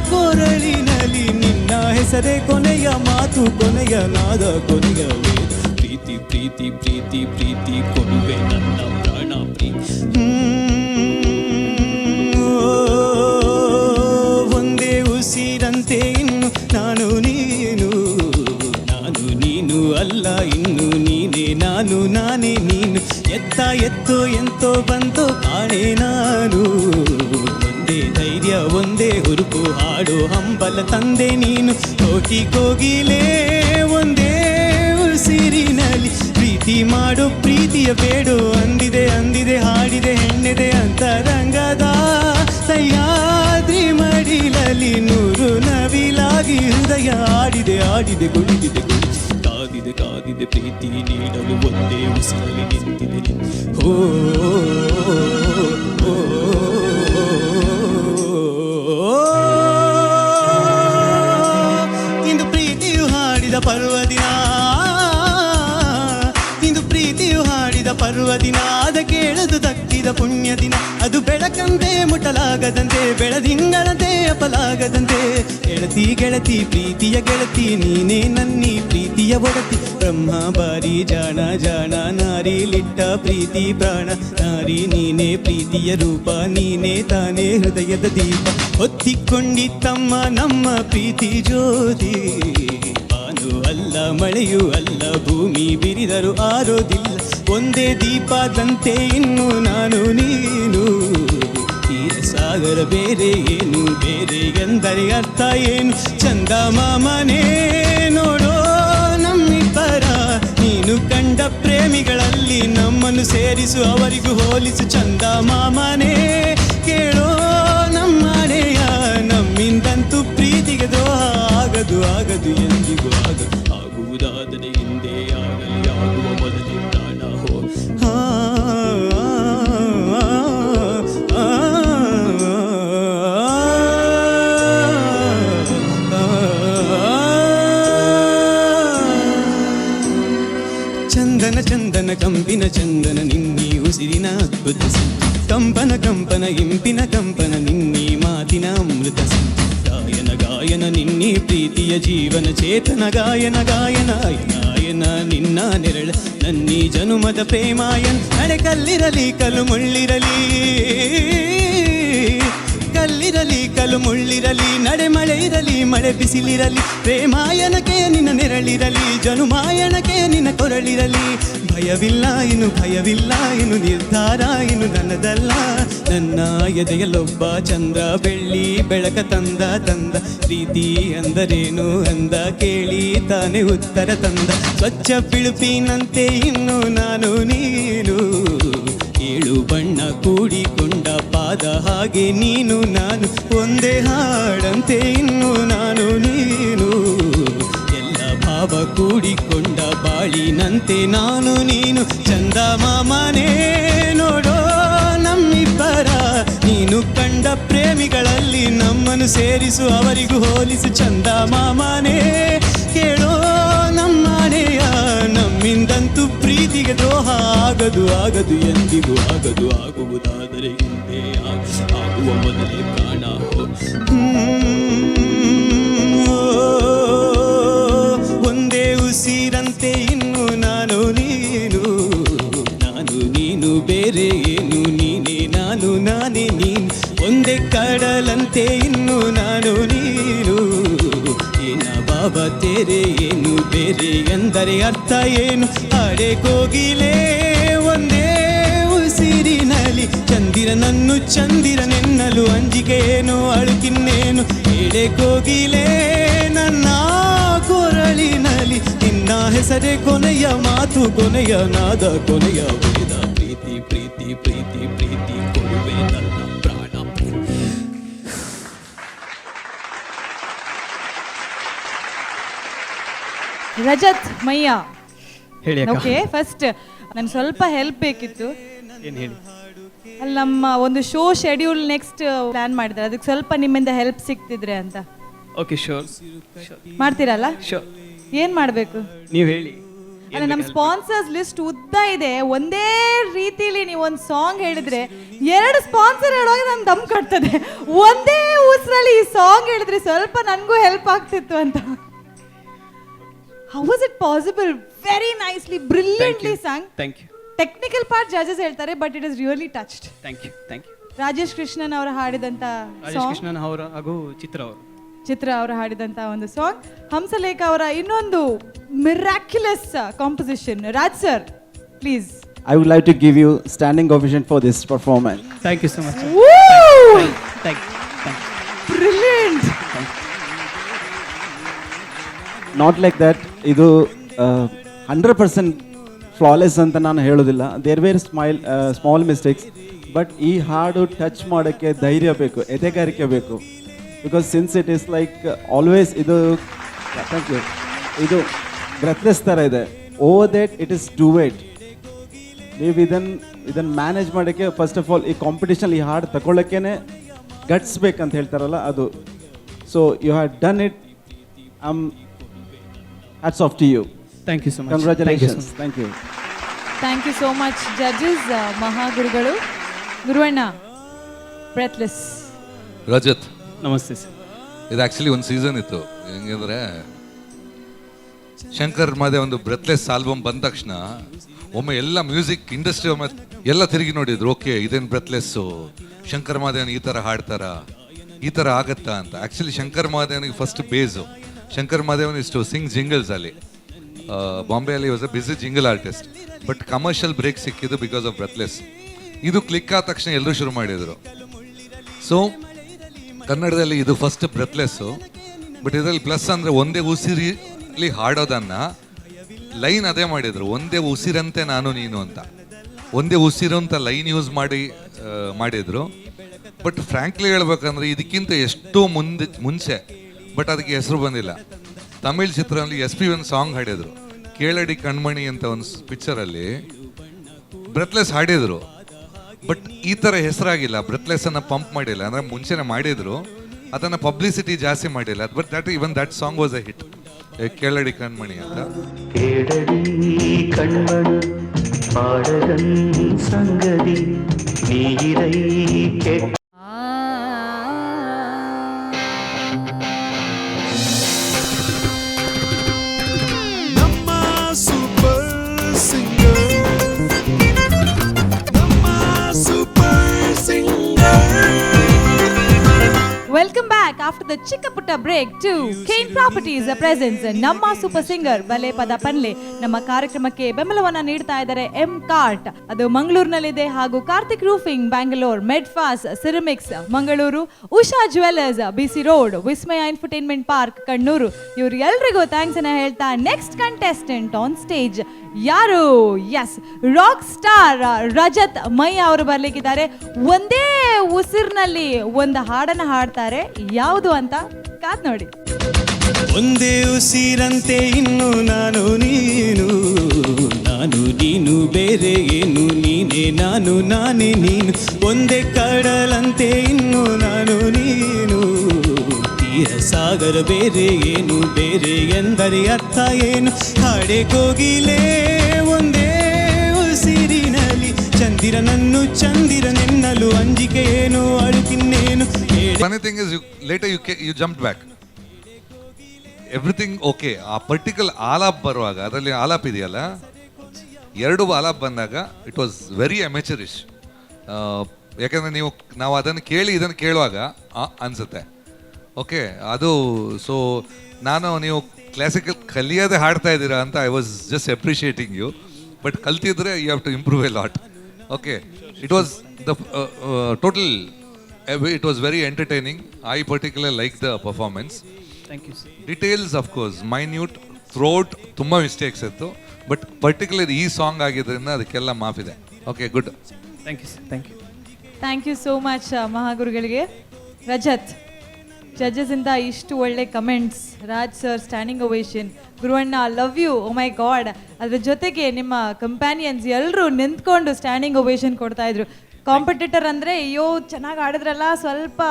ಕೊರಳಿನಲ್ಲಿ, ನಿನ್ನ ಹೆಸರೇ ಕೊನೆಯ ಮಾತು, ಕೊನೆಯ ನಾದ, ಕೊನೆಯ ವೇದ. ಪ್ರೀತಿ ಪ್ರೀತಿ ಪ್ರೀತಿ ಪ್ರೀತಿ ಕೊಡುವೆ ನನ್ನ ಪ್ರಾಣ ಪ್ರೀತಿ. ಒಂದೇ ಉಸಿರಂತೆ ಇನ್ನು ನಾನು ನೀನು, ನಾನು ನೀನು ಅಲ್ಲ ಇನ್ನು, ನೀನೇ ನಾನು ನಾನೇ ನೀನು. ಎತ್ತ ಎತ್ತೋ ಎಂತೋ ಬಂತೋ ಕಾಣೆ ನಾನು, ಒಂದೇ ಧೈರ್ಯ ಒಂದೇ ಹುರುಪು, ಹಾಡು ಹಂಬಲ ತಂದೆ ನೀನು. ಕೋಟಿ ಕೋಗಿಲೆ ಒಂದೇ ಉಸಿರಿನಲ್ಲಿ, ಪ್ರೀತಿ ಮಾಡು ಪ್ರೀತಿಯ ಬೇಡು, ಅಂದಿದೆ ಅಂದಿದೆ ಹಾಡಿದೆ ಹೆಣ್ಣೆದೆ ಅಂತರಂಗದ ಸಹ್ಯಾದ್ರಿ ಮಡಿಲಲ್ಲಿ. ನೂರು ನವಿಲಾಗಿ ಹೃದಯ ಆಡಿದೆ ಆಡಿದೆ ಕುಣಿದಿದೆ ಕಾದಿದೆ ಕಾದಿದೆ ಪ್ರೀತಿ ನೀಡಲು, ಒಂದೇ ಉಸಿರಲ್ಲಿ ನಿಂತಿದೆ. ಓ ಇಂದು ಪ್ರೀತಿಯು ಹಾಡಿದ ಪರ್ವದಿನ, ಇಂದು ಪ್ರೀತಿಯು ಹಾಡಿದ ಪರ್ವದಿನ, ಅದ ಕೇಳದು ದಕ್ಕಿದ ಪುಣ್ಯ ದಿನ. ಅದು ಬೆಳಕಂತೆ ಮುಟ್ಟಲಾಗದಂತೆ, ಬೆಳದಿಂಗಳಂತೆ ಅಪಲಾಗದಂತೆ. ಗೆಳತಿ ಗೆಳತಿ ಪ್ರೀತಿಯ ಗೆಳತಿ, ನೀನೇ ನನ್ನಿ ಪ್ರೀತಿಯ ಒಡತಿ. ಬ್ರಹ್ಮ ಬಾರಿ ಜಾಣ ಜಾಣ, ನಾರಿಲಿಟ್ಟ ಪ್ರೀತಿ ಪ್ರಾಣ. ನಾರಿ ನೀನೇ ಪ್ರೀತಿಯ ರೂಪ, ನೀನೇ ತಾನೇ ಹೃದಯದ ದೀಪ. ಹೊತ್ತಿಕೊಂಡಿತ್ತಮ್ಮ ನಮ್ಮ ಪ್ರೀತಿ ಜ್ಯೋತಿ, ಬಾನು ಅಲ್ಲ ಮಳೆಯೂ ಅಲ್ಲ, ಭೂಮಿ ಬಿರಿದರೂ ಆರೋದಿಲ್ಲ. ಒಂದೇ ದೀಪದಂತೆ ಇನ್ನು ನಾನು ನೀನು, ತೀರ ಸಾಗರ ಬೇರೆ ಏನು, ಬೇರೆ ಎಂದರೆ ಅರ್ಥ ಏನು. ಚಂದ ಮಾಮನೇ ನೋಡೋ ನಮ್ಮಿಬ್ಬರ, ನೀನು ಕಂಡ ಪ್ರೇಮಿಗಳಲ್ಲಿ ನಮ್ಮನ್ನು ಸೇರಿಸು, ಅವರಿಗೂ ಹೋಲಿಸು. ಚಂದ ಮಾಮನೇ ಕೇಳೋ ನಮ್ಮನೆಯ, ನಮ್ಮಿಂದಂತೂ ಪ್ರೀತಿಗೆ ದ್ರೋಹ ಆಗದು ಆಗದು ಎಂದಿಗೂ ಆಗದು. ಆಗುವುದಾದರೆ ಹಿಂದೆ ಆಗಲಿ, ಆಗುವ ಮೊದಲೇ ಪ್ರಾಣ ಹೋ. ಚಂದನ ಚಂದನ ಕಂಪಿನ ಚಂದನ, ನಿನ್ನೀ ಉಸಿರಿನ ಅದ್ಭುತ ಕಂಪನ ಕಂಪನ ಇಂಪಿನ ಕಂಪನ, ನಿನ್ನೀ ಮಾತಿನ ಅಮೃತ ಗಾಯನ ಗಾಯನ, ನಿನ್ನೀ ಪ್ರೀತಿಯ ಜೀವನ ಚೇತನ ಗಾಯನ ಗಾಯನ. ಗಾಯನ ನಿನ್ನ ನೆರಳ ನನ್ನೀ ಜನುಮದ ಪ್ರೇಮಾಯನ್. ನಡೆ ಕಲ್ಲಿರಲಿ ಕಲ್ಲು ಮುಳ್ಳಿರಲಿ, ಕಲ್ಲಿರಲಿ ಕಲ್ಲು ಮುಳ್ಳಿರಲಿ, ನಡೆ ಮಳೆ ಇರಲಿ ಮಳೆ ಬಿಸಿಲಿರಲಿ, ಪ್ರೇಮಾಯಣಕ್ಕೆ ನಿನ್ನ ನೆರಳಿರಲಿ, ಜನುಮಾಯಣಕ್ಕೆ ನಿನ್ನ ಕೊರಳಿರಲಿ. ಭಯವಿಲ್ಲ ಇನ್ನು ಭಯವಿಲ್ಲ ಇನ್ನು, ನಿರ್ಧಾರ ಇನ್ನು ನನ್ನದಲ್ಲ. ನನ್ನ ಎದೆಯಲ್ಲೊಬ್ಬ ಚಂದ್ರ ಬೆಳ್ಳಿ ಬೆಳಕ ತಂದ ತಂದ, ಪ್ರೀತಿ ಅಂದರೇನು ಅಂದ ಕೇಳಿ ತಾನೇ ಉತ್ತರ ತಂದ. ಸ್ವಚ್ಛ ಬಿಳುಪಿನಂತೆ ಇನ್ನು ನಾನು ನೀನು, ಏಳು ಬಣ್ಣ ಕೂಡಿಕೊಂಡ ಪಾದ ಹಾಗೆ ನೀನು ನಾನು. ಒಂದೇ ಹಾಡಂತೆ ಇನ್ನು ನಾನು ನೀನು, ಎಲ್ಲ ಭಾವ ಕೂಡಿಕೊಂಡ ಬಾಳಿನಂತೆ ನಾನು ನೀನು. ಚಂದ ಮಾಮನೇ ನೋಡೋ ನಮ್ಮಿಬ್ಬರ, ನೀನು ಕಂಡ ಪ್ರೇಮಿಗಳಲ್ಲಿ ನಮ್ಮನ್ನು ಸೇರಿಸು, ಅವರಿಗೂ ಹೋಲಿಸು. ಚಂದ ಮಾಮನೇ ಕೇಳೋ ನಮ್ಮನೆಯ, ನಮ್ಮಿಂದಂತೂ ಪ್ರೀತಿಗೆ ದ್ರೋಹ ಆಗದು ಆಗದು ಎಂದಿಗೂ ಆಗದು. ಆಗುವುದಾದರೆ ಹಿಂದೆ ಆಗುವ ಮೊದಲೇ ಪ್ರಾಣ ಹೋ. ಒಂದೇ ಉಸಿರಂತೆ ಇನ್ನು ನಾನು ನೀನು, ನಾನು ನೀನು ಬೇರೆ ಏನು, ನೀನೇ ನಾನು ನಾನೇ ನೀನು. ಒಂದೇ ಕಡಲಂತೆ ಇನ್ನು ನಾನು ನೀನು ಏನ ಬಾಬಾ ತೇರೆ ಏನು ಬೇರೆ ಎಂದರೆ ಅರ್ಥ ಏನು ಹಾಡೆ ಕೋಗಿಲೆ ಒಂದೇ ಉಸಿರಿನಲಿ ಚಂದಿರನನ್ನು ಚಂದಿರನೆನ್ನಲು ಅಂಜಿಕೆ ಏನು ಅಳುಕಿನ್ನೇನು ಹೇಳೆ ಕೋಗಿಲೆ ನನ್ನ ಕೊರಳಿನಲಿ ನಿನ್ನ ಹೆಸರೇ ಕೊನೆಯ ಮಾತು ಕೊನೆಯ ನಾದ ಕೊನೆಯ ವೇದ ಪ್ರೀತಿ ಪ್ರೀತಿ ಪ್ರೀತಿ ಪ್ರೀತಿ ಕೊಡುವೆ ನನ್ನ ಪ್ರಾಣ. ರಜತ್ ಮಯ್ಯ, ಹೇಳಿ ಅಕ್ಕ. ಓಕೆ, ಫಸ್ಟ್ ನನ್ಗೆ ಸ್ವಲ್ಪ ಹೆಲ್ಪ್ ಬೇಕಿತ್ತು. ಏನು ಹೇಳಿ? ಅಲ್ಲಿ ನಮ್ಮ ಒಂದು ಶೋ ಶೆಡ್ಯೂಲ್ ನೆಕ್ಸ್ಟ್ ಪ್ಲಾನ್ ಮಾಡಿದ್ದಾರೆ, ಅದಕ್ಕೆ ಸ್ವಲ್ಪ ನಿಮ್ಮಿಂದ ಹೆಲ್ಪ್ ಸಿಗ್ತಿದ್ರೆ ಅಂತ. ಓಕೆ, ಶೋರ್ ಮಾಡ್ತೀರಲ್ಲ? ಶೋರ್. ಏನ್ ಮಾಡ್ಬೇಕು? ನೀವು ಹೇಳಿ. ಅಲ್ಲ, ನಮ್ಮ ಸ್ಪಾನ್ಸರ್ಸ್ ಲಿಸ್ಟ್ ಉದ್ದ ಇದೆ. ಒಂದೇ ರೀತಿಲಿ ನೀವು ಒಂದು ಸಾಂಗ್ ಹೇಳಿದ್ರೆ 2 ಸ್ಪಾನ್ಸರ್ ಹೇಳುವಾಗ ನನ್ ದಮ್ ಕಟ್ತದೆ. ಒಂದೇ ಉಸಿರಲ್ಲಿ ಈ ಸಾಂಗ್ ಹೇಳಿದ್ರೆ ಸ್ವಲ್ಪ ನನಗೂ ಹೆಲ್ಪ್ ಆಗ್ತಿತ್ತು ಅಂತ. How was it possible? Very nicely, brilliantly sang. Thank you. Technical part judges ಹೇಳ್ತಾರೆ, but it is really touched. Thank you. Thank you. Rajesh Krishnan ಅವರು ಹಾಡಿದಂತ ರಾಜೇಶ್ ಕೃಷ್ಣನ್ ಅವರ ಹಾಗೂ ಚಿತ್ರ ಅವರು ಹಾಡಿದಂತ ಒಂದು ಸಾಂಗ್. ಹಂಸಲೇಖ ಅವರ ಇನ್ನೊಂದು miraculous composition. Raj sir, please. I would like to give you standing ovation for this performance. Thank you so much. Woo! Thank you. Brilliant. Not like that. ಇದು 100% ಫ್ಲಾಲೆಸ್ ಅಂತ ನಾನು ಹೇಳೋದಿಲ್ಲ. There were small mistakes, but ಈ ಹಾಡು ಟಚ್ ಮಾಡೋಕ್ಕೆ ಧೈರ್ಯ ಬೇಕು, ಎದೆಗಾರಿಕೆ ಬೇಕು. Because since it is like always ಇದು ಥ್ಯಾಂಕ್ ಯು, ಇದು ಬ್ರೆತ್ಲೆಸ್ ಥರ ಇದೆ. Over that it is due weight. ನೀವು ಇದನ್ನು ಮ್ಯಾನೇಜ್ ಮಾಡೋಕ್ಕೆ ಫಸ್ಟ್ ಆಫ್ ಆಲ್ ಈ ಕಾಂಪಿಟೇಷನ್ ಈ ಹಾಡು ತಗೊಳ್ಳೋಕ್ಕೇ ಗಟ್ಸ್ ಬೇಕಂತ ಹೇಳ್ತಾರಲ್ಲ ಅದು. So you have done it. Hats off to you. Thank you so much. Congratulations. Thank you. Thank you so much judges, ಮಹಾಗುರುಗಳು. ಗುರುವಣ್ಣ, ಬ್ರೆತ್ಲೆಸ್. ರಜತ್, ನಮಸ್ತೆ ಸರ್. ಇದು ಆ್ಯಕ್ಚುಲಿ ಒಂದು ಸೀಸನ್ ಇತ್ತು. ಹೆಂಗಂದ್ರೆ ಶಂಕರ್ ಮಾದೇವ್ ಒಂದು ಬ್ರೆತ್ಲೆಸ್ ಆಲ್ಬಮ್ ಬಂದ ತಕ್ಷಣ ಒಮ್ಮೆ ಎಲ್ಲ ಮ್ಯೂಸಿಕ್ ಇಂಡಸ್ಟ್ರಿ ಒಮ್ಮೆ ಎಲ್ಲ ತಿರುಗಿ ನೋಡಿದ್ರು. ಓಕೆ, ಇದೇನು ಬ್ರೆತ್ಲೆಸ್ಸು, ಶಂಕರ್ ಮಾದೇವನ್ ಈ ಥರ ಹಾಡ್ತಾರ, ಈ ಥರ ಆಗತ್ತಾ ಅಂತ. ಆ್ಯಕ್ಚುಲಿ ಶಂಕರ್ ಮಾದೇವನಿಗೆ ಫಸ್ಟ್ ಬೇಸು. ಶಂಕರ್ ಮಾದೇವನ್ ಇಷ್ಟು ಸಿಂಗ್ ಜಿಂಗಲ್ಸ್ ಅಲ್ಲಿ ಬಾಂಬೆಯಲ್ಲಿ was a busy jingle artist. But commercial break ಸಿಕ್ಕಿದ್ದು ಬಿಕಾಸ್ ಆಫ್ ಬ್ರೆತ್ಲೆಸ್. ಇದು ಕ್ಲಿಕ್ ಆದ ತಕ್ಷಣ ಎಲ್ಲರೂ ಶುರು ಮಾಡಿದರು. ಸೊ ಕನ್ನಡದಲ್ಲಿ ಇದು ಫಸ್ಟ್ ಬ್ರೆತ್ಲೆಸ್ಸು. ಬಟ್ ಇದರಲ್ಲಿ ಪ್ಲಸ್ ಅಂದರೆ ಒಂದೇ ಉಸಿರಲ್ಲಿ ಹಾಡೋದನ್ನ ಲೈನ್ ಅದೇ ಮಾಡಿದರು, ಒಂದೇ ಉಸಿರಂತೆ ನಾನು ನೀನು ಅಂತ. ಒಂದೇ ಉಸಿರು ಅಂತ ಲೈನ್ ಯೂಸ್ ಮಾಡಿದರು. ಬಟ್ ಫ್ರ್ಯಾಂಕ್ಲಿ ಹೇಳ್ಬೇಕಂದ್ರೆ ಇದಕ್ಕಿಂತ ಎಷ್ಟೋ ಮುಂಚೆ, ಬಟ್ ಅದಕ್ಕೆ ಹೆಸರು ಬಂದಿಲ್ಲ. ತಮಿಳ್ ಚಿತ್ರದಲ್ಲಿ SP ಒಂದು ಸಾಂಗ್ ಹಾಡಿದರು, ಕೇಳಡಿ ಕಣ್ಮಣಿ ಅಂತ ಒಂದು ಪಿಕ್ಚರಲ್ಲಿ ಬ್ರೆತ್ಲೆಸ್ ಹಾಡಿದರು. ಬಟ್ ಈ ಥರ ಹೆಸರಾಗಿಲ್ಲ, ಬ್ರೆತ್ಲೆಸ್ಸನ್ನು ಪಂಪ್ ಮಾಡಿಲ್ಲ. ಅಂದರೆ ಮುಂಚೆನೇ ಮಾಡಿದರು, ಅದನ್ನು ಪಬ್ಲಿಸಿಟಿ ಜಾಸ್ತಿ ಮಾಡಿಲ್ಲ. But that song was a hit, Keladi Kanmani ಅಂತ. கேளடி கண்மணி பாடகன் சங்கதி நீரை கேட்க Welcome back after the Chikkaputta break to Kane Properties presents ನಮ್ಮ ಸೂಪರ್ ಸಿಂಗರ್ ಬಲೆ ಪದ ಪನ್ಲೆ. ನಮ್ಮ ಕಾರ್ಯಕ್ರಮಕ್ಕೆ ಬೆಂಬಲವನ್ನ ನೀಡ್ತಾ ಇದ್ದಾರೆ ಎಂ ಕಾರ್ಟ್, ಅದು ಮಂಗಳೂರಿನಲ್ಲಿದೆ, ಹಾಗೂ Karthik roofing Bangalore, Medfast ceramics Mangaluru, Usha jewellers BC road, Vismaya infotainment park Kannur. ಇವ್ರು ಎಲ್ರಿಗೂ ಥ್ಯಾಂಕ್ಸ್ ಅನ್ನ ಹೇಳ್ತಾ ನೆಕ್ಸ್ಟ್ ಕಂಟೆಸ್ಟೆಂಟ್ ಆನ್ ಸ್ಟೇಜ್ ಯಾರು? Yes, rock star Rajat Mayya ಅವರು ಬರ್ಲಿಕ್ಕಿದ್ದಾರೆ. ಒಂದೇ ಉಸಿರಿನಲ್ಲಿ ಒಂದು ಹಾಡನ್ನ ಹಾಡ್ತಾರೆ, ಯಾವುದು ಅಂತ ಕಾದ್ ನೋಡಿ. ಒಂದೇ ಉಸಿರಂತೆ ಇನ್ನು ನಾನು ನೀನು, ನಾನು ನೀನು ಬೇರೆ ಏನು, ನೀನೇ ನಾನು ನಾನೇ ನೀನು. ಒಂದೇ ಕಡಲಂತೆ ಇನ್ನು ನಾನು ನೀನು, ತೀರ ಸಾಗರ ಬೇರೆ ಏನು, ಬೇರೆ ಎಂದರೆ ಅರ್ಥ ಏನು. ಹಾಡೆ ಕೋಗಿಲೆ ಒಂದೇ ಉಸಿರಿನಲ್ಲಿ ಚಂದಿರನನ್ನು ಚಂದಿರನೆನ್ನಲು ಅಂಜಿಕೆ ಏನು ಅಳುಕಿನ್ನೇನು. Funny thing is, you jumped back. Everything okay. ಆ ಪರ್ಟಿಕ್ಯುಲರ್ ಆಲಾಪ್ ಬರುವಾಗ, ಅದರಲ್ಲಿ ಆಲಾಪ್ ಇದೆಯಲ್ಲ, 2 ಆಲಾಪ್ ಬಂದಾಗ ಇಟ್ ವಾಸ್ ವೆರಿ ಅಮೆಚರಿಶ್. ಯಾಕಂದರೆ ನಾವು ಅದನ್ನು ಕೇಳಿ ಇದನ್ನು ಕೇಳುವಾಗ ಅನಿಸುತ್ತೆ. ಓಕೆ, ಅದು ಸೊ ನೀವು ಕ್ಲಾಸಿಕಲ್ ಕಲಿಯೋದೇ ಹಾಡ್ತಾ ಇದ್ದೀರಾ ಅಂತ I was just appreciating you. But ಕಲ್ತಿದ್ರೆ you have to improve a lot. Okay, it was the total, it was very entertaining. I particular like the performance. Thank you sir. Details of course minute, throat ತುಂಬ ಮಿಸ್ಟೇಕ್ಸ್ ಇತ್ತು, ಬಟ್ ಪರ್ಟಿಕ್ಯುಲರ್ ಈ ಸಾಂಗ್ ಆಗಿದ್ದರಿಂದ ಅದಕ್ಕೆಲ್ಲ ಮಾಫಿದೆ. Okay, good. Thank you sir. Thank you. Thank you so much ಮಹಾಗುರುಗಳಿಗೆ. ರಜತ್, ಜಡ್ಜಸ್ ಇಂದ ಇಷ್ಟು ಒಳ್ಳೆ comments, Raj sir standing ovation, ಗುರುವಣ್ಣ love you, oh my god. ಅದ್ರ ಜೊತೆಗೆ ನಿಮ್ಮ ಕಂಪ್ಯಾನಿಯನ್ಸ್ ಎಲ್ಲರೂ ನಿಂತ್ಕೊಂಡು ಸ್ಟ್ಯಾಂಡಿಂಗ್ ಓವೇಷನ್ ಕೊಡ್ತಾ ಇದ್ರು. ಕಾಂಪಿಟೇಟರ್ ಅಂದರೆ ಅಯ್ಯೋ ಚೆನ್ನಾಗಿ ಆಡಿದ್ರಲ್ಲ ಸ್ವಲ್ಪ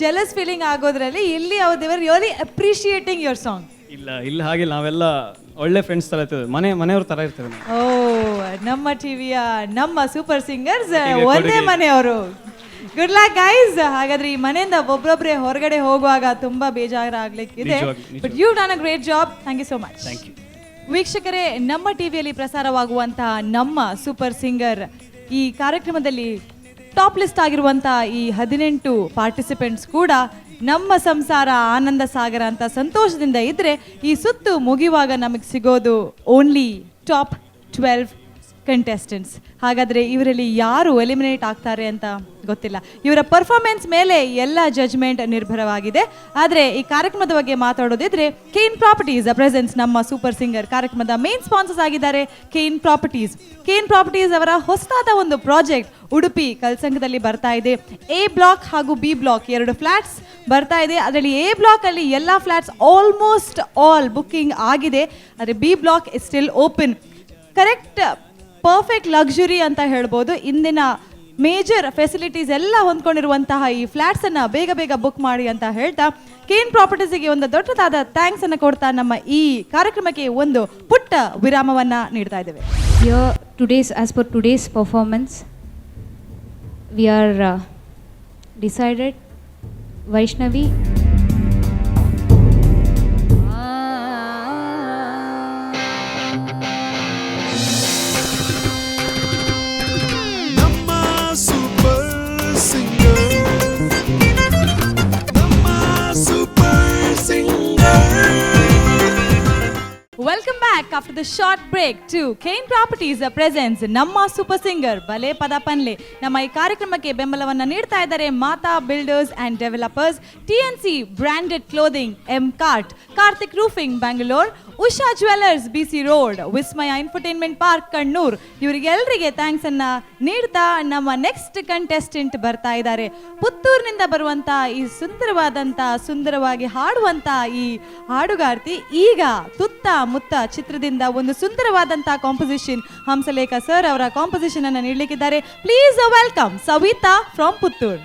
ಜೆಲಸ್ ಫೀಲಿಂಗ್ ಆಗೋದ್ರಲ್ಲಿ, ಇಲ್ಲಿ ಅವ್ರು ದೇವರ್ ರಿಯಲಿ ಅಪ್ರಿಷಿಯೇಟಿಂಗ್ ಯುವರ್ ಸಾಂಗ್. ಇಲ್ಲ ಹಾಗೆ ನಾವೆಲ್ಲ ಒಳ್ಳೆ ಫ್ರೆಂಡ್ಸ್ ಥರ ಇರ್ತೇವೆ, ಮನೆಯವ್ರ ಥರ ಇರ್ತೇವೆ ನಾವು. ಓ, ನಮ್ಮ ಟಿವಿಯ ನಮ್ಮ ಸೂಪರ್ ಸಿಂಗರ್ಸ್ ಒಂದೇ ಮನೆಯವರು. Good luck guys. ಹಾಗಾದ್ರೆ ಈ ಮನೆಯಿಂದ ಒಬ್ಬೊಬ್ಬರೇ ಹೊರಗಡೆ ಹೋಗುವಾಗ ತುಂಬಾ ಬೇಜಾರಾಗ್ಲಿಕ್ಕಿದೆ. But you done a great job. Thank you so much. Thank you. ವೀಕ್ಷಕರೇ, ನಮ್ಮ ಟಿವಿಯಲ್ಲಿ ಪ್ರಸಾರವಾಗುವಂತಹ ನಮ್ಮ ಸೂಪರ್ ಸಿಂಗರ್ ಈ ಕಾರ್ಯಕ್ರಮದಲ್ಲಿ ಟಾಪ್ ಲಿಸ್ಟ್ ಆಗಿರುವಂತಹ ಈ 18 ಪಾರ್ಟಿಸಿಪೆಂಟ್ಸ್ ಕೂಡ ನಮ್ಮ ಸಂಸಾರ ಆನಂದ ಸಾಗರ ಅಂತ ಸಂತೋಷದಿಂದ ಇದ್ರೆ, ಈ ಸುತ್ತು ಮುಗಿಯುವಾಗ ನಮಗೆ ಸಿಗೋದು ಓನ್ಲಿ ಟಾಪ್ 12 ಕಂಟೆಸ್ಟೆಂಟ್ಸ್. ಹಾಗಾದರೆ ಇವರಲ್ಲಿ ಯಾರು ಎಲಿಮಿನೇಟ್ ಆಗ್ತಾರೆ ಅಂತ ಗೊತ್ತಿಲ್ಲ. ಇವರ ಪರ್ಫಾರ್ಮೆನ್ಸ್ ಮೇಲೆ ಎಲ್ಲ ಜಜ್ಮೆಂಟ್ ನಿರ್ಭರವಾಗಿದೆ. ಆದರೆ ಈ ಕಾರ್ಯಕ್ರಮದ ಬಗ್ಗೆ ಮಾತಾಡೋದಿದ್ರೆ, ಕೇನ್ ಪ್ರಾಪರ್ಟೀಸ್ ಪ್ರೆಸೆನ್ಸ್ ನಮ್ಮ ಸೂಪರ್ ಸಿಂಗರ್ ಕಾರ್ಯಕ್ರಮದ ಮೇನ್ ಸ್ಪಾನ್ಸರ್ಸ್ ಆಗಿದ್ದಾರೆ ಕೇನ್ ಪ್ರಾಪರ್ಟೀಸ್. ಕೇನ್ ಪ್ರಾಪರ್ಟೀಸ್ ಅವರ ಹೊಸದಾದ ಒಂದು ಪ್ರಾಜೆಕ್ಟ್ ಉಡುಪಿ ಕಲ್ಸಂಗದಲ್ಲಿ ಬರ್ತಾ ಇದೆ. ಎ ಬ್ಲಾಕ್ ಹಾಗೂ ಬಿ ಬ್ಲಾಕ್ 2 ಫ್ಲ್ಯಾಟ್ಸ್ ಬರ್ತಾ ಇದೆ. ಅದರಲ್ಲಿ ಎ ಬ್ಲಾಕ್ ಅಲ್ಲಿ ಎಲ್ಲ ಫ್ಲ್ಯಾಟ್ಸ್ ಆಲ್ಮೋಸ್ಟ್ ಆಲ್ ಬುಕ್ಕಿಂಗ್ ಆಗಿದೆ. ಆದರೆ B block is still open. Correct perfect luxury ಅಂತ ಹೇಳ್ಬೋದು. ಇಂದಿನ ಮೇಜರ್ ಫೆಸಿಲಿಟೀಸ್ ಎಲ್ಲ ಹೊಂದ್ಕೊಂಡಿರುವಂತಹ ಈ ಫ್ಲ್ಯಾಟ್ಸನ್ನು ಬೇಗ ಬೇಗ ಬುಕ್ ಮಾಡಿ ಅಂತ ಹೇಳ್ತಾ, ಕೇನ್ ಪ್ರಾಪರ್ಟೀಸಿಗೆ ಒಂದು ದೊಡ್ಡದಾದ ಥ್ಯಾಂಕ್ಸ್ ಅನ್ನು ಕೊಡ್ತಾ ನಮ್ಮ ಈ ಕಾರ್ಯಕ್ರಮಕ್ಕೆ ಒಂದು ಪುಟ್ಟ ವಿರಾಮವನ್ನು ನೀಡ್ತಾ ಇದ್ದೇವೆ. As per today's performance, we are decided Vaishnavi, Welcome back after the short break to Kane Properties presents ನಮ್ಮ ಸೂಪರ್ ಸಿಂಗರ್ ಬಲೆ ಪದ ಪನ್ಲೆ. ನಮ್ಮ ಈ ಕಾರ್ಯಕ್ರಮಕ್ಕೆ ಬೆಂಬಲವನ್ನು ನೀಡ್ತಾ ಇದ್ದಾರೆ Mata builders and developers, TNC branded clothing, M cart, Karthik roofing Bangalore, Usha jewellers BC road, Vismaya infotainment park Kannur. ಇವರಿಗೆಲ್ಲರಿಗೆ ಥ್ಯಾಂಕ್ಸ್ ಅನ್ನ ನೀಡ್ತಾ ನಮ್ಮ ನೆಕ್ಸ್ಟ್ ಕಂಟೆಸ್ಟೆಂಟ್ ಬರ್ತಾ ಇದ್ದಾರೆ. ಪುತ್ತೂರಿನಿಂದ ಬರುವಂತ ಈ ಸುಂದರವಾಗಿ ಹಾಡುವಂತ ಈ ಹಾಡುಗಾರ್ತಿ ಈಗ ತುತ್ತ ಮುತ್ತ ಚಿತ್ರದಿಂದ ಒಂದು ಸುಂದರವಾದಂತಹ ಕಾಂಪೋಸಿಷನ್ ಹಂಸಲೇಖ ಸರ್ ಅವರ ಕಾಂಪೋಸಿಷನ್ ಅನ್ನು ನೀಡಲಿಕ್ಕಿದ್ದಾರೆ. Please welcome Savitha from Puttur.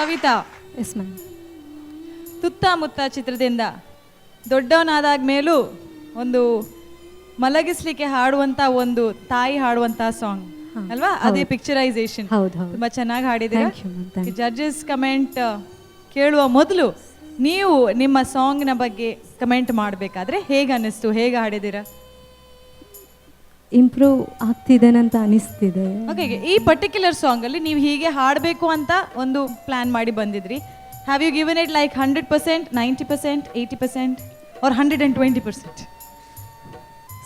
Savitha, yes ma'am. Thuttamutta ಚಿತ್ರದಿಂದ ದೊಡ್ಡವನಾದಾಗ ಮೇಲೂ ಒಂದು ಮಲಗಿಸ್ಲಿಕ್ಕೆ ಹಾಡುವಂತ ಒಂದು ತಾಯಿ ಹಾಡುವಂತ ಸಾಂಗ್ ಅಲ್ವಾ? ಅದೇ ಪಿಕ್ಚರೈಸೇಷನ್ ಹೌದು ಹೌದು. ತುಂಬಾ ಚೆನ್ನಾಗಿ ಹಾಡಿದ್ದೀರಾ. Thank you, ma'am. Thank you. Judges comment ಕೇಳುವ ಮೊದಲು ನೀವು ನಿಮ್ಮ ಸಾಂಗ್ನ ಬಗ್ಗೆ ಕಮೆಂಟ್ ಮಾಡಬೇಕಾದ್ರೆ ಹೇಗೆ ಅನ್ನಿಸ್ತು, ಹೇಗೆ ಹಾಡಿದ್ದೀರಾ? ಇಂಪ್ರೂವ್ ಆಗ್ತಿದ್ದೇನಂತ ಅನಿಸ್ತಿದೆ. ಓಕೆ, ಈ ಪರ್ಟಿಕ್ಯುಲರ್ ಸಾಂಗ್ ಅಲ್ಲಿ ನೀವು ಹೀಗೆ ಹಾಡಬೇಕು ಅಂತ ಒಂದು ಪ್ಲಾನ್ ಮಾಡಿ ಬಂದಿದ್ರಿ. Have you given it like 100%, 90%, 80% or 120%?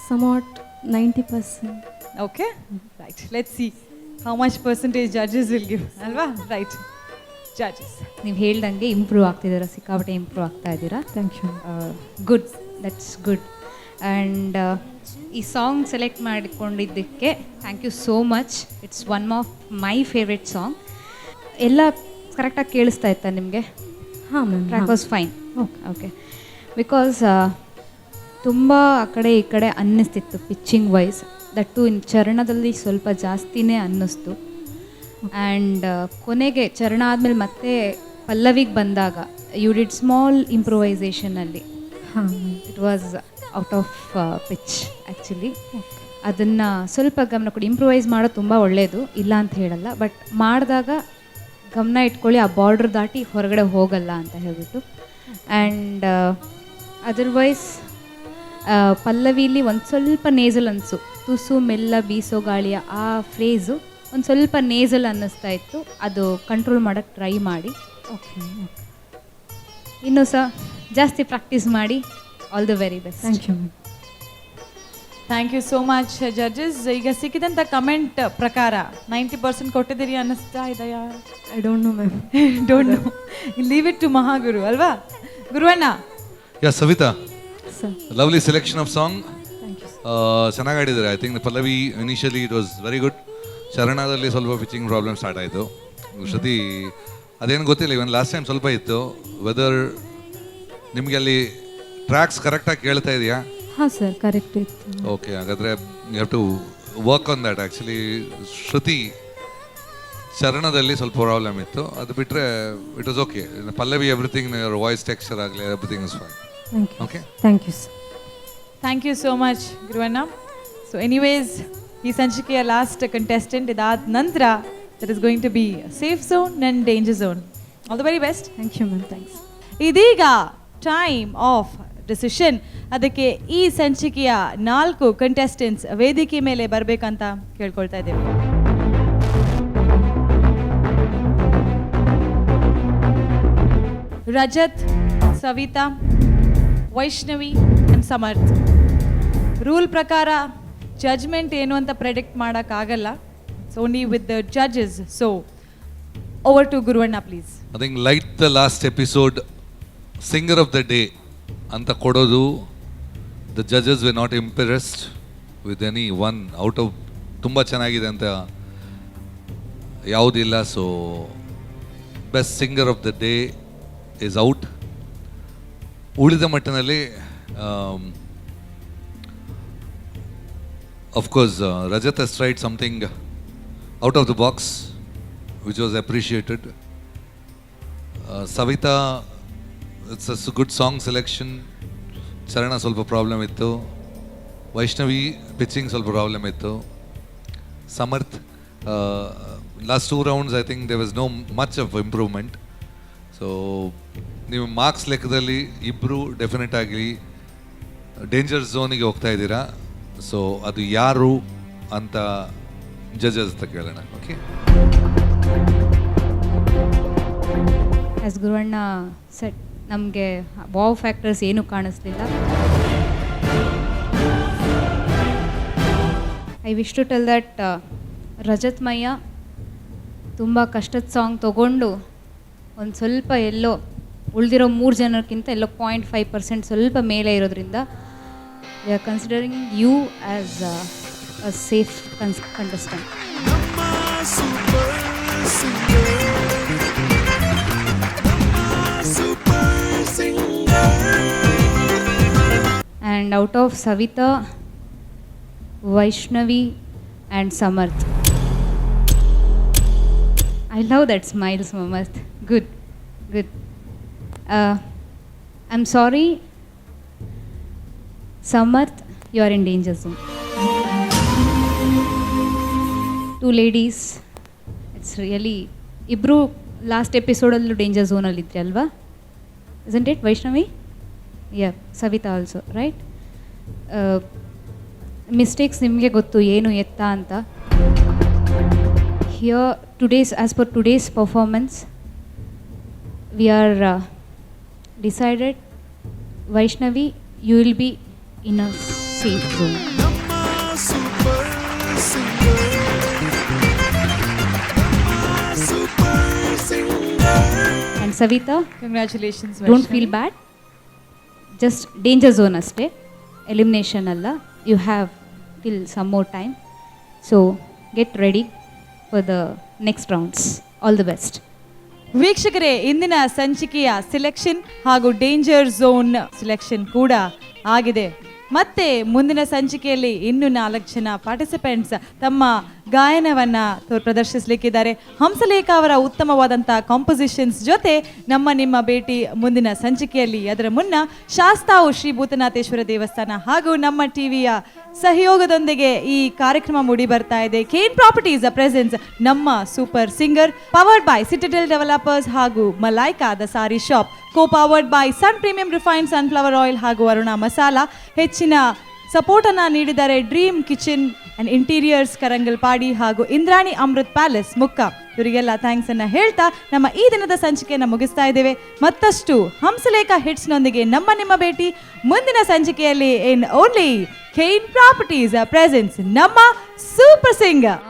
Somewhat 90%. Okay, right. Let's see how much percentage judges will give ಅಲ್ವಾ? Right, judges. ನೀವು ಹೇಳ್ದಂಗೆ ಇಂಪ್ರೂವ್ ಆಗ್ತಿದ್ದೀರಾ, ಸಿಕ್ಕಾಪಟ್ಟೆ ಇಂಪ್ರೂವ್ ಆಗ್ತಾ ಇದ್ದೀರಾ. Thank you. Good, that's good. And ಈ ಸಾಂಗ್ ಸೆಲೆಕ್ಟ್ ಮಾಡಿಕೊಂಡಿದ್ದಕ್ಕೆ thank you so much. It's one of my favourite song. ಎಲ್ಲ ಕರೆಕ್ಟಾಗಿ ಕೇಳಿಸ್ತಾ ಇತ್ತಾ ನಿಮಗೆ? ಹಾಂ ma'am. Track was fine. Okay, because ತುಂಬ ಆ ಕಡೆ ಈ ಕಡೆ ಅನ್ನಿಸ್ತಿತ್ತು ಪಿಚ್ಚಿಂಗ್ ವೈಸ್. ದಟ್ಟು ಇನ್ನು ಚರಣದಲ್ಲಿ ಸ್ವಲ್ಪ ಜಾಸ್ತಿನೇ ಅನ್ನಿಸ್ತು. ಆ್ಯಂಡ್ ಕೊನೆಗೆ ಚರಣ ಆದಮೇಲೆ ಮತ್ತೆ ಪಲ್ಲವಿಗೆ ಬಂದಾಗ ಯು ಡಿಡ್ ಸ್ಮಾಲ್ ಇಂಪ್ರೂವೈಸೇಷನಲ್ಲಿ. ಹಾಂ. It was out of pitch actually. ಅದನ್ನು ಸ್ವಲ್ಪ ಗಮನ ಕೊಡಿ. ಇಂಪ್ರೂವೈಸ್ ಮಾಡೋದು ತುಂಬ ಒಳ್ಳೆಯದು, ಇಲ್ಲ ಅಂತ ಹೇಳಲ್ಲ, ಬಟ್ ಮಾಡಿದಾಗ ಗಮನ ಇಟ್ಕೊಳ್ಳಿ, ಆ ಬಾರ್ಡ್ರ್ ದಾಟಿ ಹೊರಗಡೆ ಹೋಗಲ್ಲ ಅಂತ ಹೇಳಿಬಿಟ್ಟು. ಆ್ಯಂಡ್ ಅದರ್ವೈಸ್ ಪಲ್ಲವಿಲಿ ಒಂದು ಸ್ವಲ್ಪ ನೇಸಲ್ ಅನಿಸು, ತುಸು ಮೆಲ್ಲ ಬೀಸೋ ಗಾಳಿಯ ಆ ಫ್ರೇಝು ಒಂದು ಸ್ವಲ್ಪ ನೇಸಲ್ ಅನ್ನಿಸ್ತಾ ಇತ್ತು. ಅದು ಕಂಟ್ರೋಲ್ ಮಾಡೋಕ್ಕೆ ಟ್ರೈ ಮಾಡಿ. ಓಕೆ. ಇನ್ನೂ ಸಹ ಜಾಸ್ತಿ ಪ್ರಾಕ್ಟೀಸ್ ಮಾಡಿ. All the very best. Thank you ma'am. Thank you so much judges. ಈಗ ಸಿಕ್ಕಿದಂಥ ಕಮೆಂಟ್ ಪ್ರಕಾರ 90% ಕೊಟ್ಟಿದ್ದೀರಿ ಅನ್ನಿಸ್ತಾ ಇದೆಯಾ? I don't know ma'am. Don't know, leave it to Mahaguru ಅಲ್ವಾ? Guruvanna. Yeah Savitha, sir. Lovely selection of song. Thank you. ಚೆನ್ನಾಗಿ ಆಡಿದ್ದಾರೆ. ಐ ಥಿಂಕ್ ಪಲ್ಲವಿ initially it was very good. ಚರಣದಲ್ಲಿ ಸ್ವಲ್ಪ ಪಿಚಿಂಗ್ ಪ್ರಾಬ್ಲಮ್ ಸ್ಟಾರ್ಟ್ ಆಯಿತು. ಶ್ರುತಿ ಅದೇನು ಗೊತ್ತಿಲ್ಲ, ಇವನ್ ಲಾಸ್ಟ್ ಟೈಮ್ ಸ್ವಲ್ಪ ಇತ್ತು. ವೆದರ್ ನಿಮಗೆ ಅಲ್ಲಿ ಟ್ರ್ಯಾಕ್ಸ್ ಕರೆಕ್ಟಾಗಿ ಕೇಳ್ತಾ ಇದೆಯಾ? ಹಾಂ ಸರ್, ಕರೆಕ್ಟ್ ಇತ್ತು. ಓಕೆ, ಹಾಗಾದರೆ you have to work on that. Actually ಶ್ರುತಿ ಚರಣದಲ್ಲಿ ಸ್ವಲ್ಪ ಪ್ರಾಬ್ಲಮ್ ಇತ್ತು, ಅದು ಬಿಟ್ಟರೆ ಇಟ್ ವಾಸ್ ಓಕೆ. ಪಲ್ಲವಿ ಎವ್ರಿಥಿಂಗ್, ವಾಯ್ಸ್ ಟೆಕ್ಸ್ಚರ್ ಆಗಲಿ, everything is fine. Thank you. Okay, thank you sir. Thank you so much Guruvanna. So anyways, ಈ ಸಂಚಿಕೆಯ ಲಾಸ್ಟ್ ಕಂಟೆಸ್ಟೆಂಟ್ ಇದಾದ ನಂತರ that is going to be safe zone and danger zone. All the very best. Thank you ma'am. Thanks. ಇದೀಗ ಟೈಮ್ ಆಫ್ ಡಿಸಿಷನ್. ಅದಕ್ಕೆ ಈ ಸಂಚಿಕೆಯ 4 ಕಂಟೆಸ್ಟೆಂಟ್ಸ್ ವೇದಿಕೆ ಮೇಲೆ ಬರಬೇಕಂತ ಕೇಳ್ಕೊಳ್ತಾ ಇದ್ದೇವೆ. ರಜತ್, ಸವಿತಾ, ವೈಷ್ಣವಿ ಆ್ಯಂಡ್ ಸಮರ್ಥ್. ರೂಲ್ ಪ್ರಕಾರ ಜಡ್ಜ್ಮೆಂಟ್ ಏನು ಅಂತ ಪ್ರೆಡಿಕ್ಟ್ ಮಾಡೋಕ್ಕಾಗಲ್ಲ. It's only with the judges. So over to Guruvanna please. I think like the last episode singer of the day ಅಂತ ಕೊಡೋದು, the judges we not impressed with any one out of. ತುಂಬ ಚೆನ್ನಾಗಿದೆ ಅಂತ ಯಾವುದಿಲ್ಲ. So best singer of the day is out. ಉಳಿದ ಮಟ್ಟಿನಲ್ಲಿ of course Rajat has tried something out of the box which was appreciated. Savita, it's a good song selection. ಚರಣ ಸ್ವಲ್ಪ ಪ್ರಾಬ್ಲಮ್ ಇತ್ತು. ವೈಷ್ಣವಿ ಪಿಚ್ಚಿಂಗ್ ಸ್ವಲ್ಪ ಪ್ರಾಬ್ಲಮ್ ಇತ್ತು. Samarth last 2 rounds I think there was no much of improvement. So ನೀವು ಮಾರ್ಕ್ಸ್ ಲೆಕ್ಕದಲ್ಲಿ ಇಬ್ಬರು ಡೆಫಿನೆಟ್ ಆಗಿ ಡೇಂಜರ್ ಝೋನಿಗೆ ಹೋಗ್ತಾ ಇದ್ದೀರಾ. ಸೊ ಅದು ಯಾರು ಅಂತ ಜಡ್ಜಸ್ ಅಂತ ಕೇಳೋಣ. ಓಕೆ, ಆ್ಯಸ್ ಗುರುವಣ್ಣ ಸೆಟ್, ನಮಗೆ ವಾವ್ ಫ್ಯಾಕ್ಟರ್ಸ್ ಏನೂ ಕಾಣಿಸ್ಲಿಲ್ಲ. I wish to tell that Rajat Mayya ತುಂಬ ಕಷ್ಟದ ಸಾಂಗ್ ತೊಗೊಂಡು ಒಂದು ಸ್ವಲ್ಪ ಎಲ್ಲೋ ಉಳಿದಿರೋ 3 ಜನಕ್ಕಿಂತ ಎಲ್ಲೋ 0.5% ಸ್ವಲ್ಪ ಮೇಲೆ ಇರೋದ್ರಿಂದ we are considering you as a safe contestant. And out of Savita, Vaishnavi and Samarth. I love that smile, Samarth. Good good. I am sorry Samarth, you are in danger zone. 2 ladies, it's really, ಇಬ್ಬರು ಲಾಸ್ಟ್ ಎಪಿಸೋಡಲ್ಲೂ ಡೇಂಜರ್ ಝೋನಲ್ಲಿದ್ರಿ ಅಲ್ವಾ? Isn't it Vaishnavi? Ya, Savita also, right? Mistakes ನಿಮಗೆ ಗೊತ್ತು ಏನು ಎತ್ತ ಅಂತ. Here today's, as per today's performance, we are decided, Vaishnavi, you will be in a safe zone. And Savita, congratulations. don't feel bad. Just danger zone ಅಷ್ಟೇ, elimination ಅಲ್ಲ. You have till some more time. So get ready for the next rounds. All the best. ವೀಕ್ಷಕರೇ, ಇಂದಿನ ಸಂಚಿಕೆಯ ಸಿಲೆಕ್ಷನ್ ಹಾಗೂ ಡೇಂಜರ್ ಝೋನ್ ಸಿಲೆಕ್ಷನ್ ಕೂಡ ಆಗಿದೆ. ಮತ್ತೆ ಮುಂದಿನ ಸಂಚಿಕೆಯಲ್ಲಿ ಇನ್ನೂ 4 ಜನ ಪಾರ್ಟಿಸಿಪೆಂಟ್ಸ್ ತಮ್ಮ ಗಾಯನವನ್ನು ಪ್ರದರ್ಶಿಸಲಿಕ್ಕಿದ್ದಾರೆ. ಹಂಸಲೇಖ ಅವರ ಉತ್ತಮವಾದಂಥ ಕಾಂಪೋಸಿಷನ್ಸ್ ಜೊತೆ ನಿಮ್ಮ ಭೇಟಿ ಮುಂದಿನ ಸಂಚಿಕೆಯಲ್ಲಿ. ಅದರ ಮುನ್ನ ಶಾಸ್ತಾವು ಶ್ರೀ ಭೂತನಾಥೇಶ್ವರ ದೇವಸ್ಥಾನ ಹಾಗೂ ನಮ್ಮ ಟಿವಿಯ ಸಹಯೋಗದೊಂದಿಗೆ ಈ ಕಾರ್ಯಕ್ರಮ ಮೂಡಿ ಬರ್ತಾ ಇದೆ. ಕೇನ್ ಪ್ರಾಪರ್ಟೀಸ್ ಪ್ರೆಸೆನ್ಸ್ ನಮ್ಮ super singer, powered by Citadel Developers ಹಾಗೂ Malaika the sari shop, co powered by Sun premium refined sunflower oil ಹಾಗೂ ಅರುಣಾ ಮಸಾಲಾ. ಹೆಚ್ಚಿನ ಸಪೋರ್ಟನ್ನು ನೀಡಿದ್ದಾರೆ Dream Kitchen and Interiors Karangalpadi ಹಾಗೂ ಇಂದ್ರಾಣಿ ಅಮೃತ್ ಪ್ಯಾಲೇಸ್ ಮುಕ್ಕ. ಇವರಿಗೆಲ್ಲ ಥ್ಯಾಂಕ್ಸ್ ಅನ್ನು ಹೇಳ್ತಾ ನಮ್ಮ ಈ ದಿನದ ಸಂಚಿಕೆಯನ್ನು ಮುಗಿಸ್ತಾ ಇದ್ದೇವೆ. ಮತ್ತಷ್ಟು ಹಂಸಲೇಖ ಹಿಟ್ಸ್ನೊಂದಿಗೆ ನಿಮ್ಮ ಭೇಟಿ ಮುಂದಿನ ಸಂಚಿಕೆಯಲ್ಲಿ in only cane properties presence ನಮ್ಮ ಸೂಪರ್ ಸಿಂಗರ್.